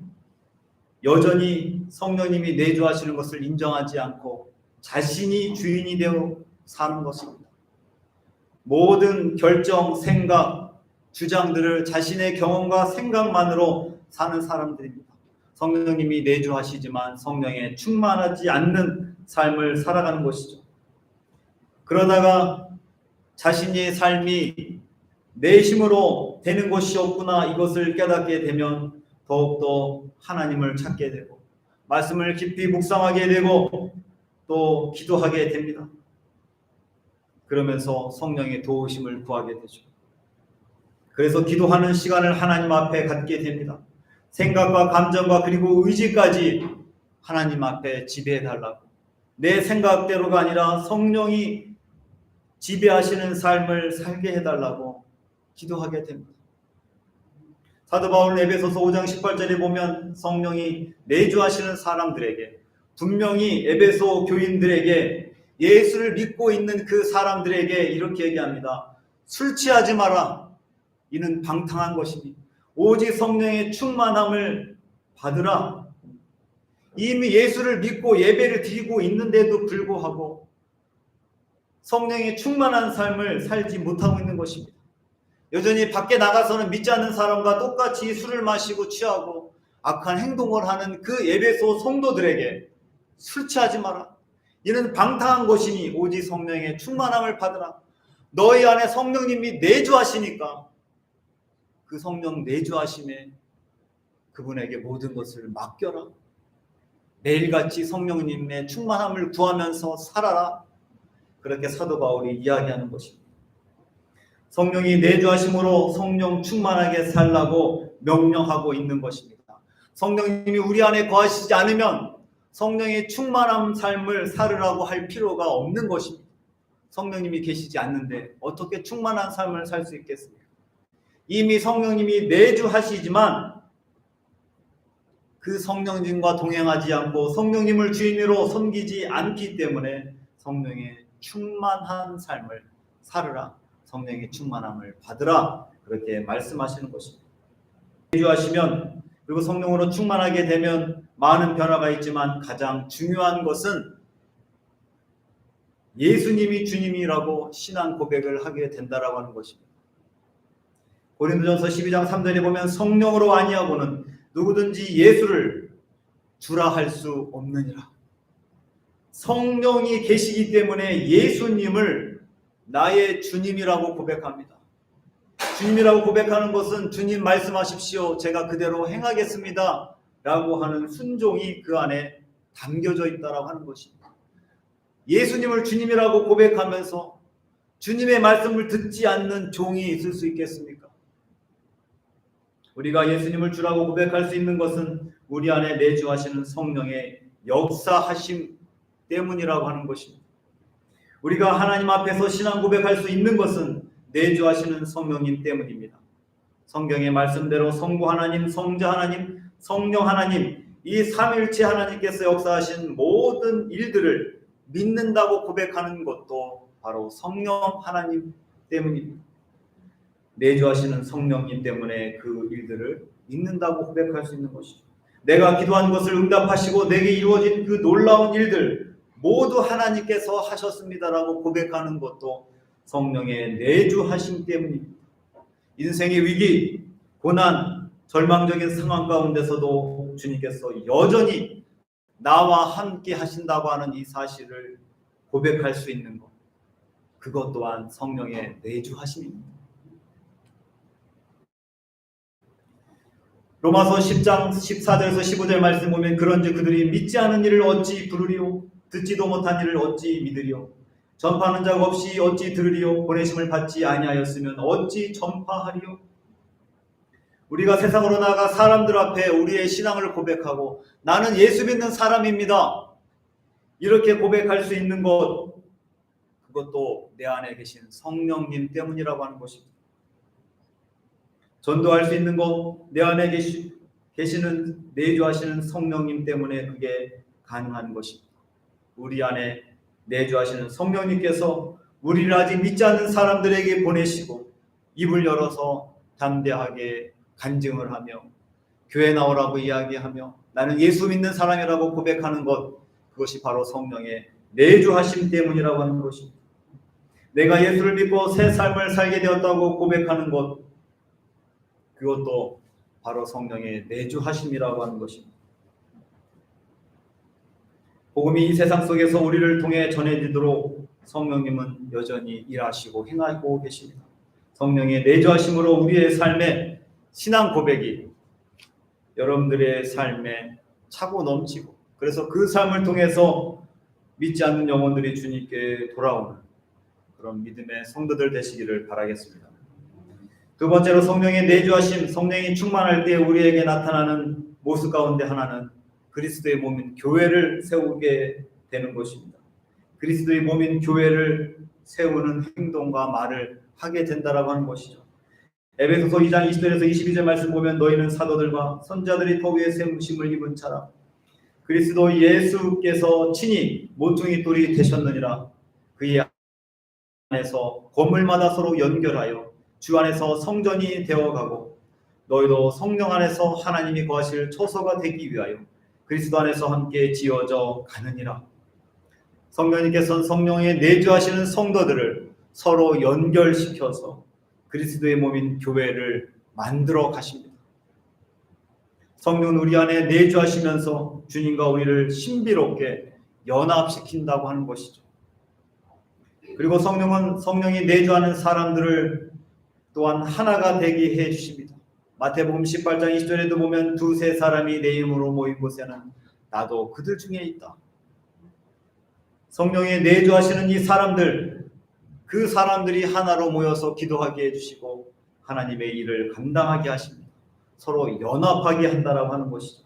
여전히 성령님이 내주하시는 것을 인정하지 않고 자신이 주인이 되어 사는 것입니다. 모든 결정, 생각, 주장들을 자신의 경험과 생각만으로 사는 사람들입니다. 성령님이 내주하시지만 성령에 충만하지 않는 삶을 살아가는 것이죠. 그러다가 자신의 삶이 내 힘으로 되는 것이 없구나 이것을 깨닫게 되면 더욱더 하나님을 찾게 되고 말씀을 깊이 묵상하게 되고 또 기도하게 됩니다. 그러면서 성령의 도우심을 구하게 되죠. 그래서 기도하는 시간을 하나님 앞에 갖게 됩니다. 생각과 감정과 그리고 의지까지 하나님 앞에 지배해달라고, 내 생각대로가 아니라 성령이 지배하시는 삶을 살게 해달라고 기도하게 됩니다. 사도 바울은 에베소서 5장 18절에 보면 성령이 내주하시는 사람들에게, 분명히 에베소 교인들에게, 예수를 믿고 있는 그 사람들에게 이렇게 얘기합니다. 술 취하지 마라. 이는 방탕한 것이니 오직 성령의 충만함을 받으라. 이미 예수를 믿고 예배를 드리고 있는데도 불구하고 성령의 충만한 삶을 살지 못하고 있는 것입니다. 여전히 밖에 나가서는 믿지 않는 사람과 똑같이 술을 마시고 취하고 악한 행동을 하는 그 에베소 성도들에게 술 취하지 마라. 이는 방탕한 것이니 오직 성령의 충만함을 받으라. 너희 안에 성령님이 내주하시니까 그 성령 내주하심에 그분에게 모든 것을 맡겨라. 매일같이 성령님의 충만함을 구하면서 살아라. 그렇게 사도 바울이 이야기하는 것입니다. 성령이 내주하심으로 성령 충만하게 살라고 명령하고 있는 것입니다. 성령님이 우리 안에 거하시지 않으면 성령의 충만한 삶을 살으라고 할 필요가 없는 것입니다. 성령님이 계시지 않는데 어떻게 충만한 삶을 살 수 있겠습니까? 이미 성령님이 내주하시지만 그 성령님과 동행하지 않고 성령님을 주인으로 섬기지 않기 때문에 성령의 충만한 삶을 살으라. 성령의 충만함을 받으라. 그렇게 말씀하시는 것입니다. 내주하시면 그리고 성령으로 충만하게 되면 많은 변화가 있지만 가장 중요한 것은 예수님이 주님이라고 신앙 고백을 하게 된다라고 하는 것입니다. 고린도전서 12장 3절에 보면 성령으로 아니하고는 누구든지 예수를 주라 할 수 없느니라. 성령이 계시기 때문에 예수님을 나의 주님이라고 고백합니다. 주님이라고 고백하는 것은 주님 말씀하십시오. 제가 그대로 행하겠습니다. 라고 하는 순종이 그 안에 담겨져 있다라고 하는 것입니다. 예수님을 주님이라고 고백하면서 주님의 말씀을 듣지 않는 종이 있을 수 있겠습니까? 우리가 예수님을 주라고 고백할 수 있는 것은 우리 안에 내주하시는 성령의 역사하심 때문이라고 하는 것입니다. 우리가 하나님 앞에서 신앙 고백할 수 있는 것은 내주하시는 성령님 때문입니다. 성경의 말씀대로 성부 하나님, 성자 하나님, 성령 하나님, 이 삼위일체 하나님께서 역사하신 모든 일들을 믿는다고 고백하는 것도 바로 성령 하나님 때문입니다. 내주하시는 성령님 때문에 그 일들을 믿는다고 고백할 수 있는 것이죠. 내가 기도한 것을 응답하시고 내게 이루어진 그 놀라운 일들 모두 하나님께서 하셨습니다라고 고백하는 것도 성령의 내주하심 때문입니다. 인생의 위기, 고난, 절망적인 상황 가운데서도 주님께서 여전히 나와 함께 하신다고 하는 이 사실을 고백할 수 있는 것, 그것 또한 성령의 내주하심입니다. 로마서 10장 14절에서 15절 말씀 보면 그런즉 그들이 믿지 않은 일을 어찌 부르리요? 듣지도 못한 일을 어찌 믿으리요? 전파하는 자가 없이 어찌 들으리요? 보내심을 받지 아니하였으면 어찌 전파하리요? 우리가 세상으로 나아가 사람들 앞에 우리의 신앙을 고백하고 나는 예수 믿는 사람입니다. 이렇게 고백할 수 있는 것, 그것도 내 안에 계신 성령님 때문이라고 하는 것입니다. 전도할 수 있는 것, 내 안에 계시는 내주하시는 성령님 때문에 그게 가능한 것입니다. 우리 안에 내주하시는 성령님께서 우리를 아직 믿지 않는 사람들에게 보내시고 입을 열어서 담대하게 간증을 하며 교회 나오라고 이야기하며 나는 예수 믿는 사람이라고 고백하는 것, 그것이 바로 성령의 내주하심 때문이라고 하는 것입니다. 내가 예수를 믿고 새 삶을 살게 되었다고 고백하는 것, 그것도 바로 성령의 내주하심이라고 하는 것입니다. 복음이 이 세상 속에서 우리를 통해 전해지도록 성령님은 여전히 일하시고 행하고 계십니다. 성령의 내주하심으로 우리의 삶에 신앙 고백이 여러분들의 삶에 차고 넘치고, 그래서 그 삶을 통해서 믿지 않는 영혼들이 주님께 돌아오는 그런 믿음의 성도들 되시기를 바라겠습니다. 두 번째로 성령의 내주하심, 성령이 충만할 때 우리에게 나타나는 모습 가운데 하나는 그리스도의 몸인 교회를 세우게 되는 것입니다. 그리스도의 몸인 교회를 세우는 행동과 말을 하게 된다라고 하는 것이죠. 에베소서 2장 20절에서 22절 말씀 보면 너희는 사도들과 선지자들이 터 위에 세우심을 입은 자라. 그리스도 예수께서 친히 모퉁이 돌이 되셨느니라. 그의 안에서 건물마다 서로 연결하여 주 안에서 성전이 되어가고 너희도 성령 안에서 하나님이 거하실 처소가 되기 위하여 그리스도 안에서 함께 지어져 가느니라. 성령님께서는 성령의 내주하시는 성도들을 서로 연결시켜서 그리스도의 몸인 교회를 만들어 가십니다. 성령은 우리 안에 내주하시면서 주님과 우리를 신비롭게 연합시킨다고 하는 것이죠. 그리고 성령은 성령이 내주하는 사람들을 또한 하나가 되게 해 주십니다. 마태복음 18장 20절에도 보면 두세 사람이 내 이름으로 모인 곳에는 나도 그들 중에 있다. 성령의 내주하시는 이 사람들, 그 사람들이 하나로 모여서 기도하게 해주시고 하나님의 일을 감당하게 하십니다. 서로 연합하게 한다라고 하는 것이죠.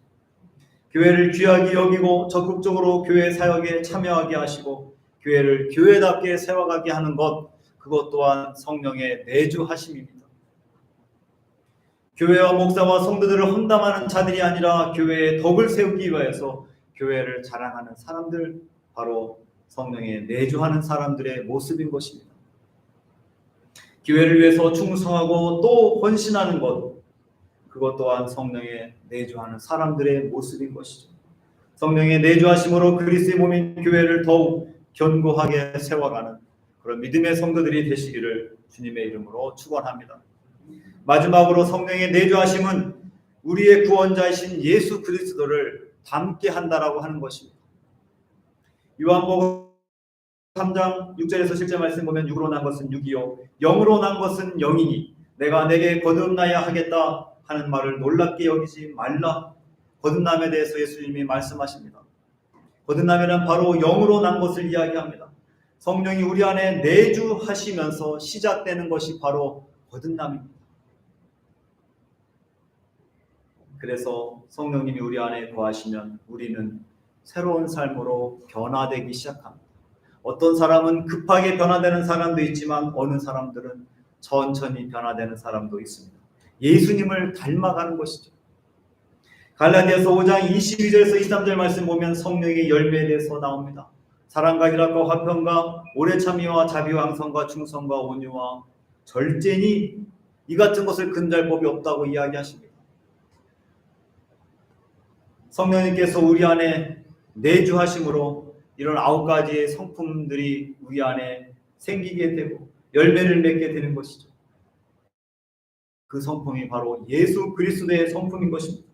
교회를 귀하게 여기고 적극적으로 교회 사역에 참여하게 하시고 교회를 교회답게 세워가게 하는 것, 그것 또한 성령의 내주하심입니다. 교회와 목사와 성도들을 헌담하는 자들이 아니라 교회의 덕을 세우기 위해서 교회를 자랑하는 사람들, 바로 성령의 내주하는 사람들의 모습인 것입니다. 교회를 위해서 충성하고 또 헌신하는 것, 그것 또한 성령의 내주하는 사람들의 모습인 것이죠. 성령의 내주하심으로 그리스도의 몸인 교회를 더욱 견고하게 세워가는 그런 믿음의 성도들이 되시기를 주님의 이름으로 축원합니다. 마지막으로 성령의 내주하심은 우리의 구원자이신 예수 그리스도를 닮게 한다라고 하는 것입니다. 요한복음 3장 6절에서 실제 말씀 보면 육으로 난 것은 육이요 영으로 난 것은 영이니 내가 내게 거듭나야 하겠다 하는 말을 놀랍게 여기지 말라. 거듭남에 대해서 예수님이 말씀하십니다. 거듭남에는 바로 영으로 난 것을 이야기합니다. 성령이 우리 안에 내주하시면서 시작되는 것이 바로 거듭남입니다. 그래서 성령님이 우리 안에 거하시면 우리는 새로운 삶으로 변화되기 시작합니다. 어떤 사람은 급하게 변화되는 사람도 있지만 어느 사람들은 천천히 변화되는 사람도 있습니다. 예수님을 닮아가는 것이죠. 갈라디아서 5장 22절에서 23절 말씀 보면 성령의 열매에 대해서 나옵니다. 사랑과 희락과 화평과 오래 참미와 자비와 항성과 충성과 온유와 절제니 이 같은 것을 금지할 법이 없다고 이야기하십니다. 성령님께서 우리 안에 내주하심으로 이런 9가지의 성품들이 우리 안에 생기게 되고 열매를 맺게 되는 것이죠. 그 성품이 바로 예수 그리스도의 성품인 것입니다.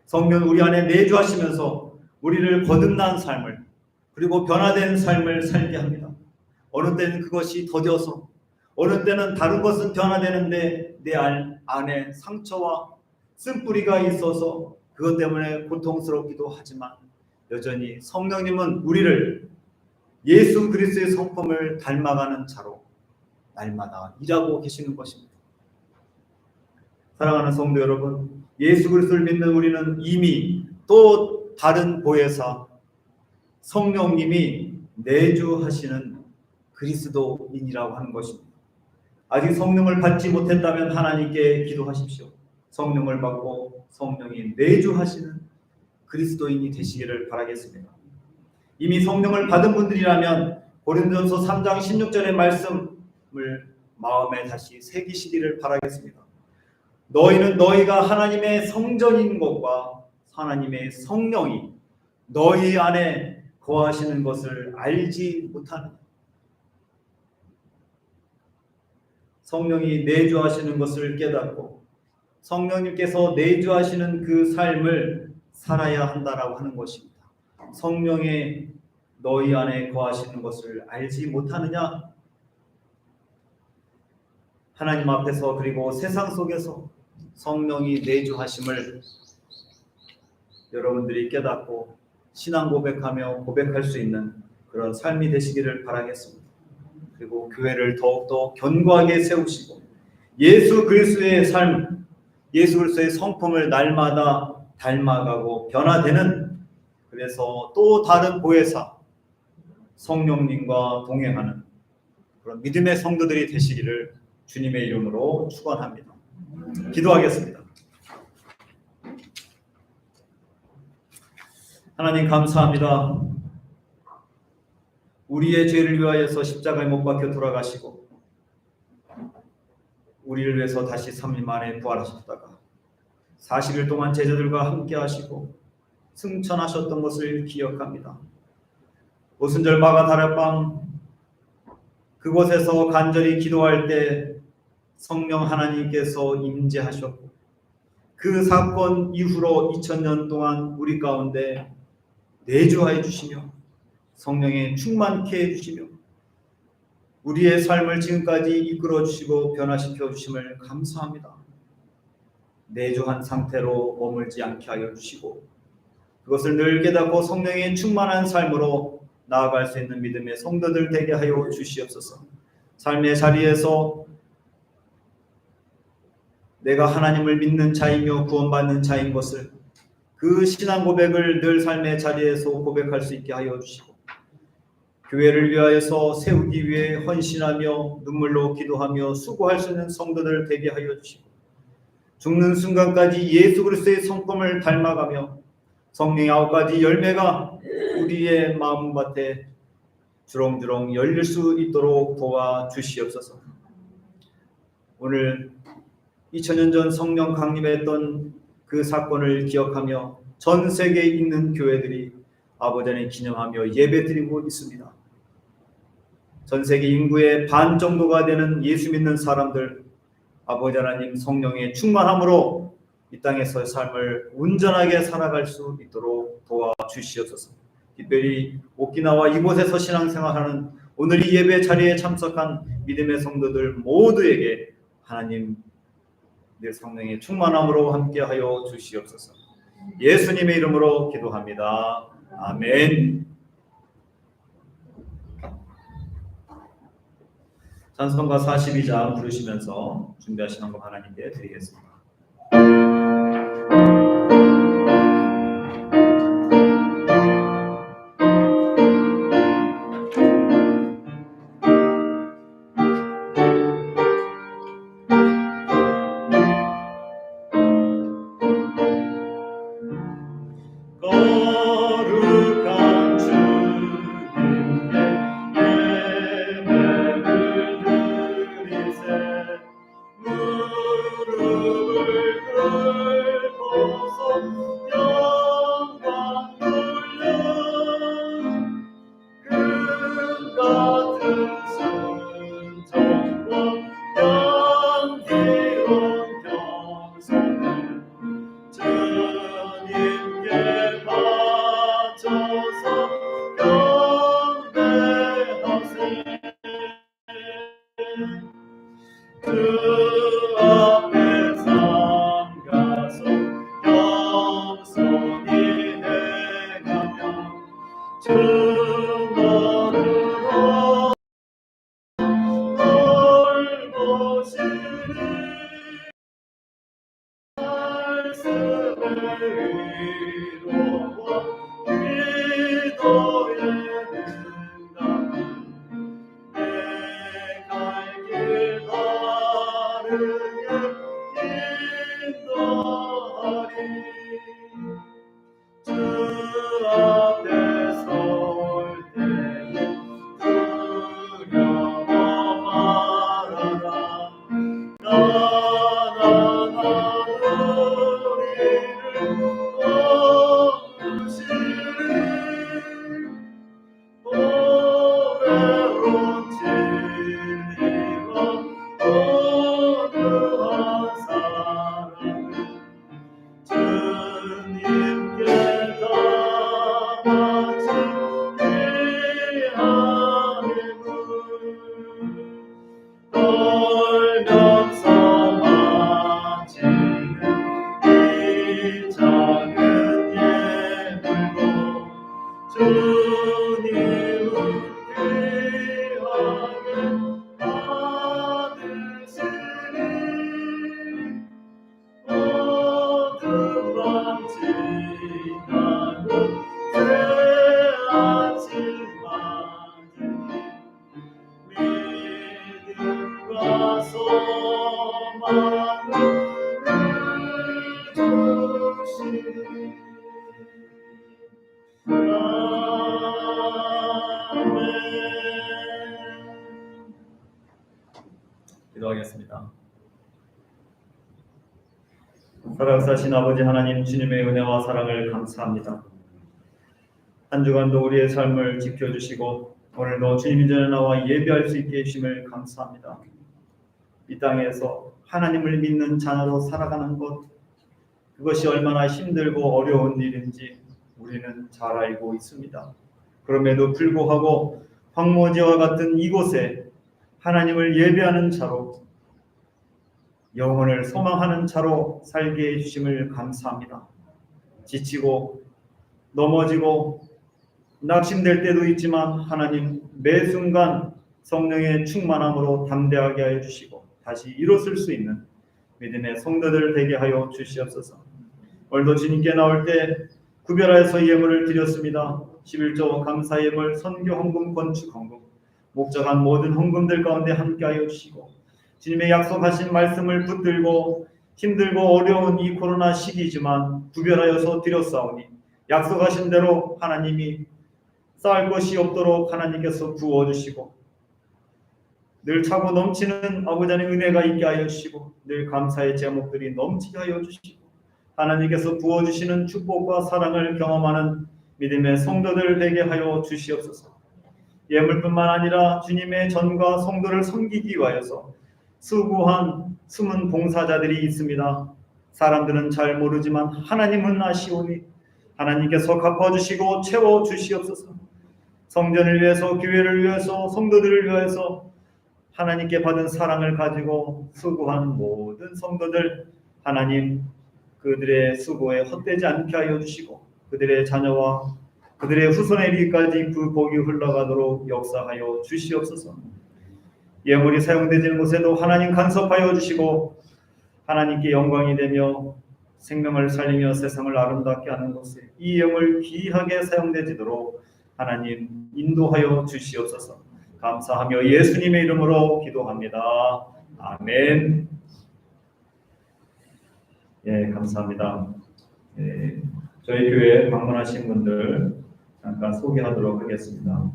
성령은 우리 안에 내주하시면서 우리를 거듭난 삶을 그리고 변화된 삶을 살게 합니다. 어느 때는 그것이 더뎌서 어느 때는 다른 것은 변화되는데 내 안에 상처와 쓴뿌리가 있어서 그것 때문에 고통스럽기도 하지만 여전히 성령님은 우리를 예수 그리스도의 성품을 닮아가는 자로 날마다 일하고 계시는 것입니다. 사랑하는 성도 여러분, 예수 그리스도를 믿는 우리는 이미 또 다른 보혜사 성령님이 내주하시는 그리스도인이라고 하는 것입니다. 아직 성령을 받지 못했다면 하나님께 기도하십시오. 성령을 받고 성령이 내주하시는 그리스도인이 되시기를 바라겠습니다. 이미 성령을 받은 분들이라면 고린도전서 3장 16절의 말씀을 마음에 다시 새기시기를 바라겠습니다. 너희는 너희가 하나님의 성전인 것과 하나님의 성령이 너희 안에 거하시는 것을 알지 못하느냐. 성령이 내주하시는 것을 깨닫고 성령님께서 내주하시는 그 삶을 살아야 한다라고 하는 것입니다. 성령의 너희 안에 거하시는 것을 알지 못하느냐? 하나님 앞에서 그리고 세상 속에서 성령이 내주하심을 여러분들이 깨닫고 신앙 고백하며 고백할 수 있는 그런 삶이 되시기를 바라겠습니다. 그리고 교회를 더욱더 견고하게 세우시고 예수 그리스도의 삶, 예수 그리스도의 성품을 날마다 닮아가고 변화되는, 그래서 또 다른 보혜사 성령님과 동행하는 그런 믿음의 성도들이 되시기를 주님의 이름으로 축원합니다. 기도하겠습니다. 하나님 감사합니다. 우리의 죄를 위하여서 십자가에 못 박혀 돌아가시고 우리를 위해서 다시 3일 만에 부활하셨다가 40일 동안 제자들과 함께 하시고 승천하셨던 것을 기억합니다. 오순절 마가다락방 그곳에서 간절히 기도할 때 성령 하나님께서 임재하셨고 그 사건 이후로 2000년 동안 우리 가운데 내주하여 주시며 성령에 충만케 해주시며 우리의 삶을 지금까지 이끌어 주시고 변화시켜 주심을 감사합니다. 내주한 상태로 머물지 않게 하여 주시고 그것을 늘 깨닫고 성령의 충만한 삶으로 나아갈 수 있는 믿음의 성도들 되게 하여 주시옵소서. 삶의 자리에서 내가 하나님을 믿는 자이며 구원받는 자인 것을 그 신앙 고백을 늘 삶의 자리에서 고백할 수 있게 하여 주시고 교회를 위하여서 세우기 위해 헌신하며 눈물로 기도하며 수고할 수 있는 성도들 되게 하여 주시고 죽는 순간까지 예수 그리스도의 성품을 닮아가며 성령의 9가지 열매가 우리의 마음밭에 주렁주렁 열릴 수 있도록 도와주시옵소서. 오늘 2000년 전 성령 강림했던 그 사건을 기억하며 전 세계에 있는 교회들이 아버지 하나님 기념하며 예배드리고 있습니다. 전 세계 인구의 반 정도가 되는 예수 믿는 사람들 아버지 하나님 성령의 충만함으로 이 땅에서의 삶을 온전하게 살아갈 수 있도록 도와주시옵소서. 특별히 오키나와 이곳에서 신앙생활하는 오늘 이 예배 자리에 참석한 믿음의 성도들 모두에게 하나님 내 성령의 충만함으로 함께하여 주시옵소서. 예수님의 이름으로 기도합니다. 아멘. 찬송가 42장 부르시면서 준비하신 한곡 하나님께 드리겠습니다. 거룩한 주님께 예배를 드리세 무릎을 꿇고서 영광 돌려 금 같은 순종과 향기로운 경성을 주님께 바쳐서 경배하세 주 앞에 삼가서 겸손히 행하며 주 너를 돌보시리 말씀의 위로와 기도의 능력은 내 갈 길 바르게 인도하리 주 앞에 설 때에 두려워 말아라 가난한 우리를 도우시리 보배로운 진리와 고귀한 사랑을 주님께 다 바친 귀한 예물 떨면서 바치는 이 작은 예물로 주님을 귀하게 받으시리 모든 밤 지나고 새 아침 맞으니 믿음과 소망을 주시니 아멘. 기도하겠습니다. 살아계신 아버지 하나님 주님의 은혜와 사랑을 감사합니다. 한 주간도 우리의 삶을 지켜주시고 오늘도 주님 전에 나와 예배할 수 있게 해주심을 감사합니다. 이 땅에서 하나님을 믿는 자녀로 살아가는 것 그것이 얼마나 힘들고 어려운 일인지 우리는 잘 알고 있습니다. 그럼에도 불구하고 황무지와 같은 이곳에 하나님을 예배하는 자로 영혼을 소망하는 자로 살게 해주심을 감사합니다. 지치고 넘어지고 낙심될 때도 있지만 하나님 매 순간 성령의 충만함으로 담대하게 하여 주시고 다시 일어설 수 있는 믿음의 성도들 되게 하여 주시옵소서. 오늘도 주님께 나올 때 구별하여서 예물을 드렸습니다. 11조 감사 예물, 선교 헌금, 건축 헌금, 목적한 모든 헌금들 가운데 함께하여 주시고 주님의 약속하신 말씀을 붙들고 힘들고 어려운 이 코로나 시기지만 구별하여서 드렸사오니 약속하신 대로 하나님이 쌓을 것이 없도록 하나님께서 부어주시고 늘 차고 넘치는 아버지 하나님 은혜가 있게 하여 주시고 늘 감사의 제목들이 넘치게 하여 주시고 하나님께서 부어주시는 축복과 사랑을 경험하는 믿음의 성도들 되게 하여 주시옵소서. 예물뿐만 아니라 주님의 전과 성도를 섬기기 위하여서 수고한 숨은 봉사자들이 있습니다. 사람들은 잘 모르지만 하나님은 아시오니 하나님께서 갚아주시고 채워주시옵소서. 성전을 위해서, 교회를 위해서, 성도들을 위해서 하나님께 받은 사랑을 가지고 수고한 모든 성도들 하나님 그들의 수고에 헛되지 않게 하여 주시고 그들의 자녀와 그들의 후손에 이르기까지 그 복이 흘러가도록 역사하여 주시옵소서. 예물이 사용되지 곳에도 하나님 간섭하여 주시고 하나님께 영광이 되며 생명을 살리며 세상을 아름답게 하는 곳에 이 예물 귀하게 사용되지도록 하나님 인도하여 주시옵소서. 감사하며 예수님의 이름으로 기도합니다. 아멘. 예, 감사합니다. 예, 저희 교회 방문하신 분들 잠깐 소개하도록 하겠습니다.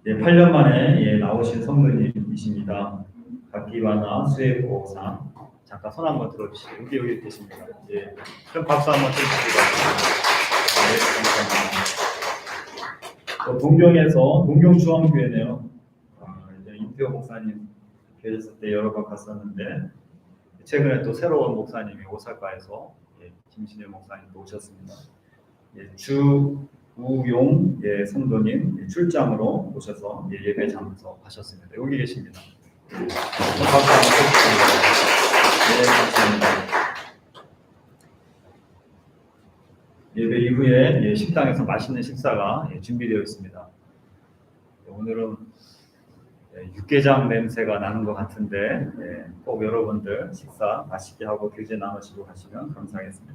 예, 8년 만에 나오신 성도님이십니다. 박기환아 수혜고상 잠깐 손 한번 들어주시고 여기 계십니다. 예, 좀 박수 한번 쳐주시기 바랍니다. 네, 동경에서 동경중앙교회네요. 임태호 목사님 계셨을 때 여러 번 갔었는데 최근에 또 새로운 목사님이 오사카에서 김신일 목사님도 오셨습니다. 주우용 성도님 출장으로 오셔서 예배 참석하셨습니다. 여기 계십니다. 박수 한번 쳐주십니다. 네, 감사합니다. 예배 이후에 식당에서 맛있는 식사가 준비되어 있습니다. 오늘은 육개장 냄새가 나는 것 같은데 꼭 여러분들 식사 맛있게 하고 교제 나누시고 가시면 감사하겠습니다.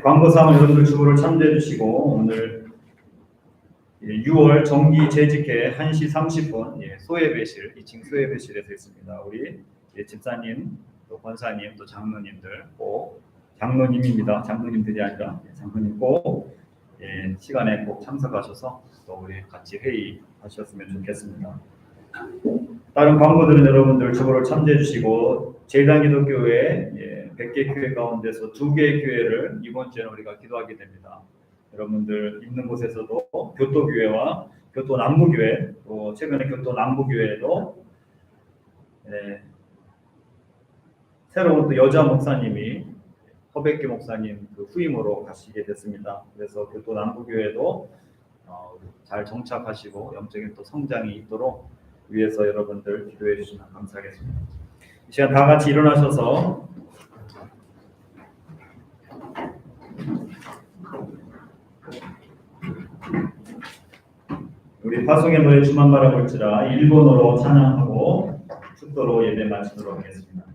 광고사항 여러분들 주부를 참조해 주시고 오늘 6월 정기 재직회 1시 30분 소예배실 2층 소예배실에서 있습니다. 우리 집사님 또 권사님 또 장로님들 꼭 장로님입니다. 장로님들이 아니라 장로님 꼭 시간에 꼭 참석하셔서 또 우리 같이 회의하셨으면 좋겠습니다. 다른 광고들은 여러분들 주보를 참조해 주시고 제일당기독교회 100개 교회 가운데서 2개의 교회를 이번 주에 우리가 기도하게 됩니다. 여러분들 있는 곳에서도 교토교회와 교토남부교회 또 최근에 교토남부교회에도 새로운 또 여자 목사님이 허백기 목사님 그 후임으로 가시게 됐습니다. 그래서 교토남부교회도 잘 정착하시고 영적인 또 성장이 있도록 위해서 여러분들 기도해 주시면 감사하겠습니다. 이 시간 다 같이 일어나셔서 우리 파송의 노래 주만 바라볼지라 일본어로 찬양하고 축도로 예배 마치도록 하겠습니다.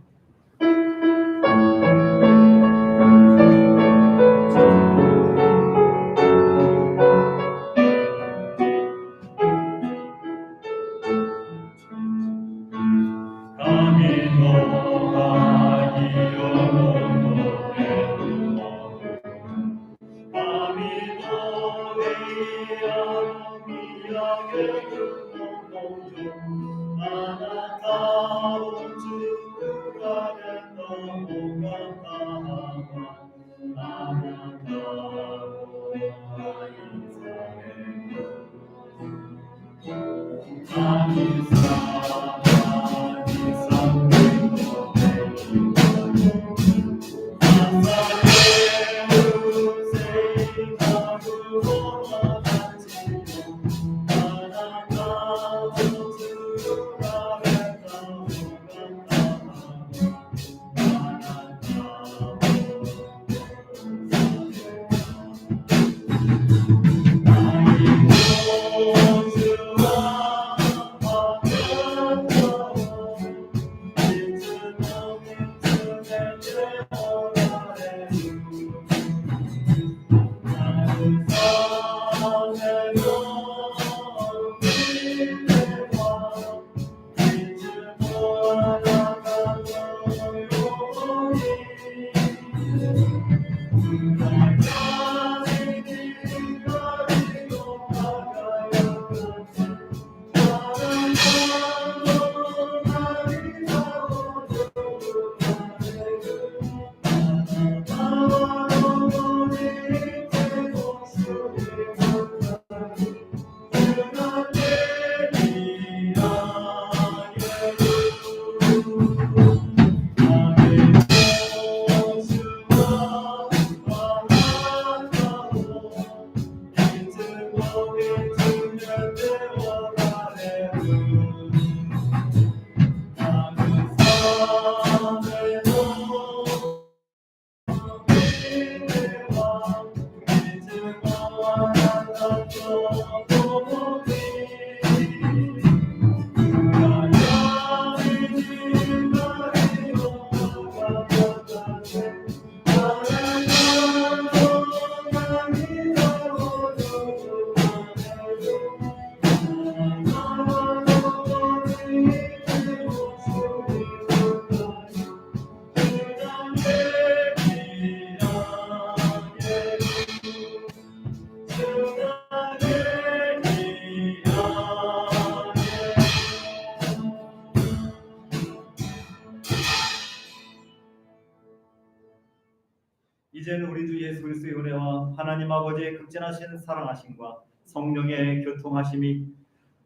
이제는 우리 주 예수 그리스도의 은혜와 하나님 아버지의 극진하신 사랑하심과 성령의 교통하심이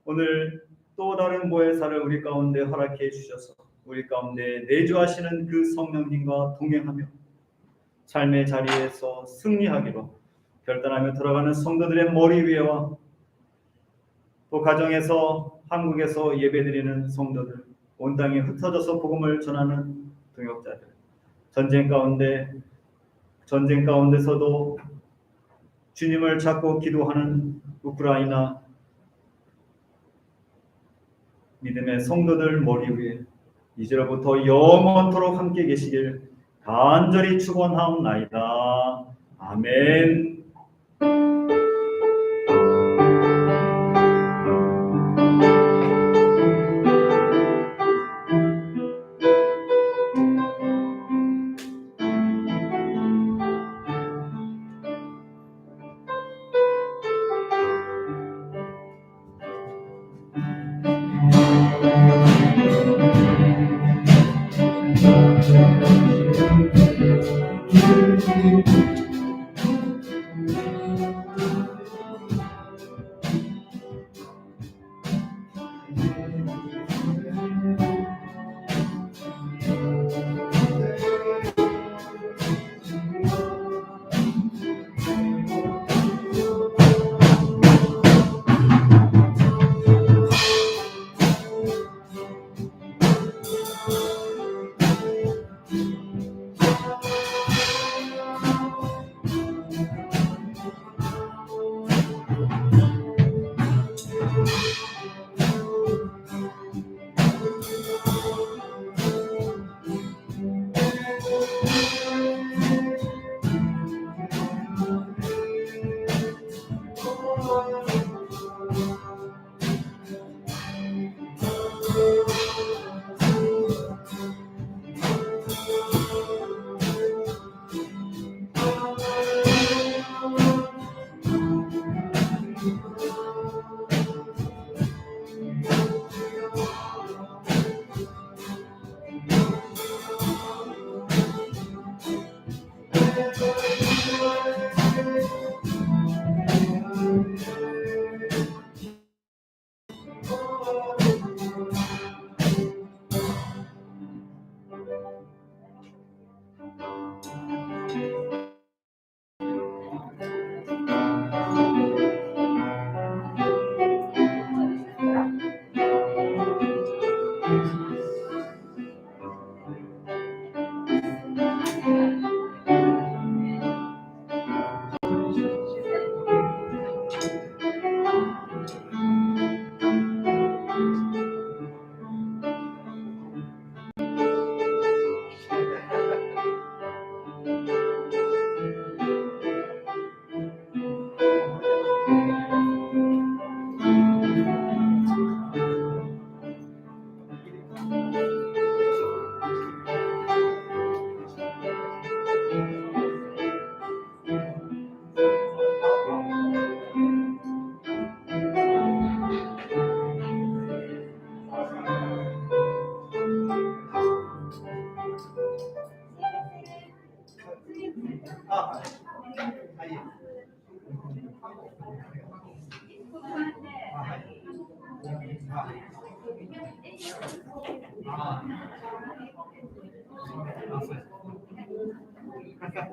오늘 또 다른 보혜사를 우리 가운데 허락해 주셔서 우리 가운데 내주하시는 그 성령님과 동행하며 삶의 자리에서 승리하기로 결단하며 들어가는 성도들의 머리 위에와 또 가정에서 한국에서 예배드리는 성도들, 온 땅에 흩어져서 복음을 전하는 동역자들, 전쟁 가운데서도 주님을 찾고 기도하는 우크라이나 믿음의 성도들 머리 위에 이제로부터 영원토록 함께 계시길 간절히 축원하옵나이다. 아멘.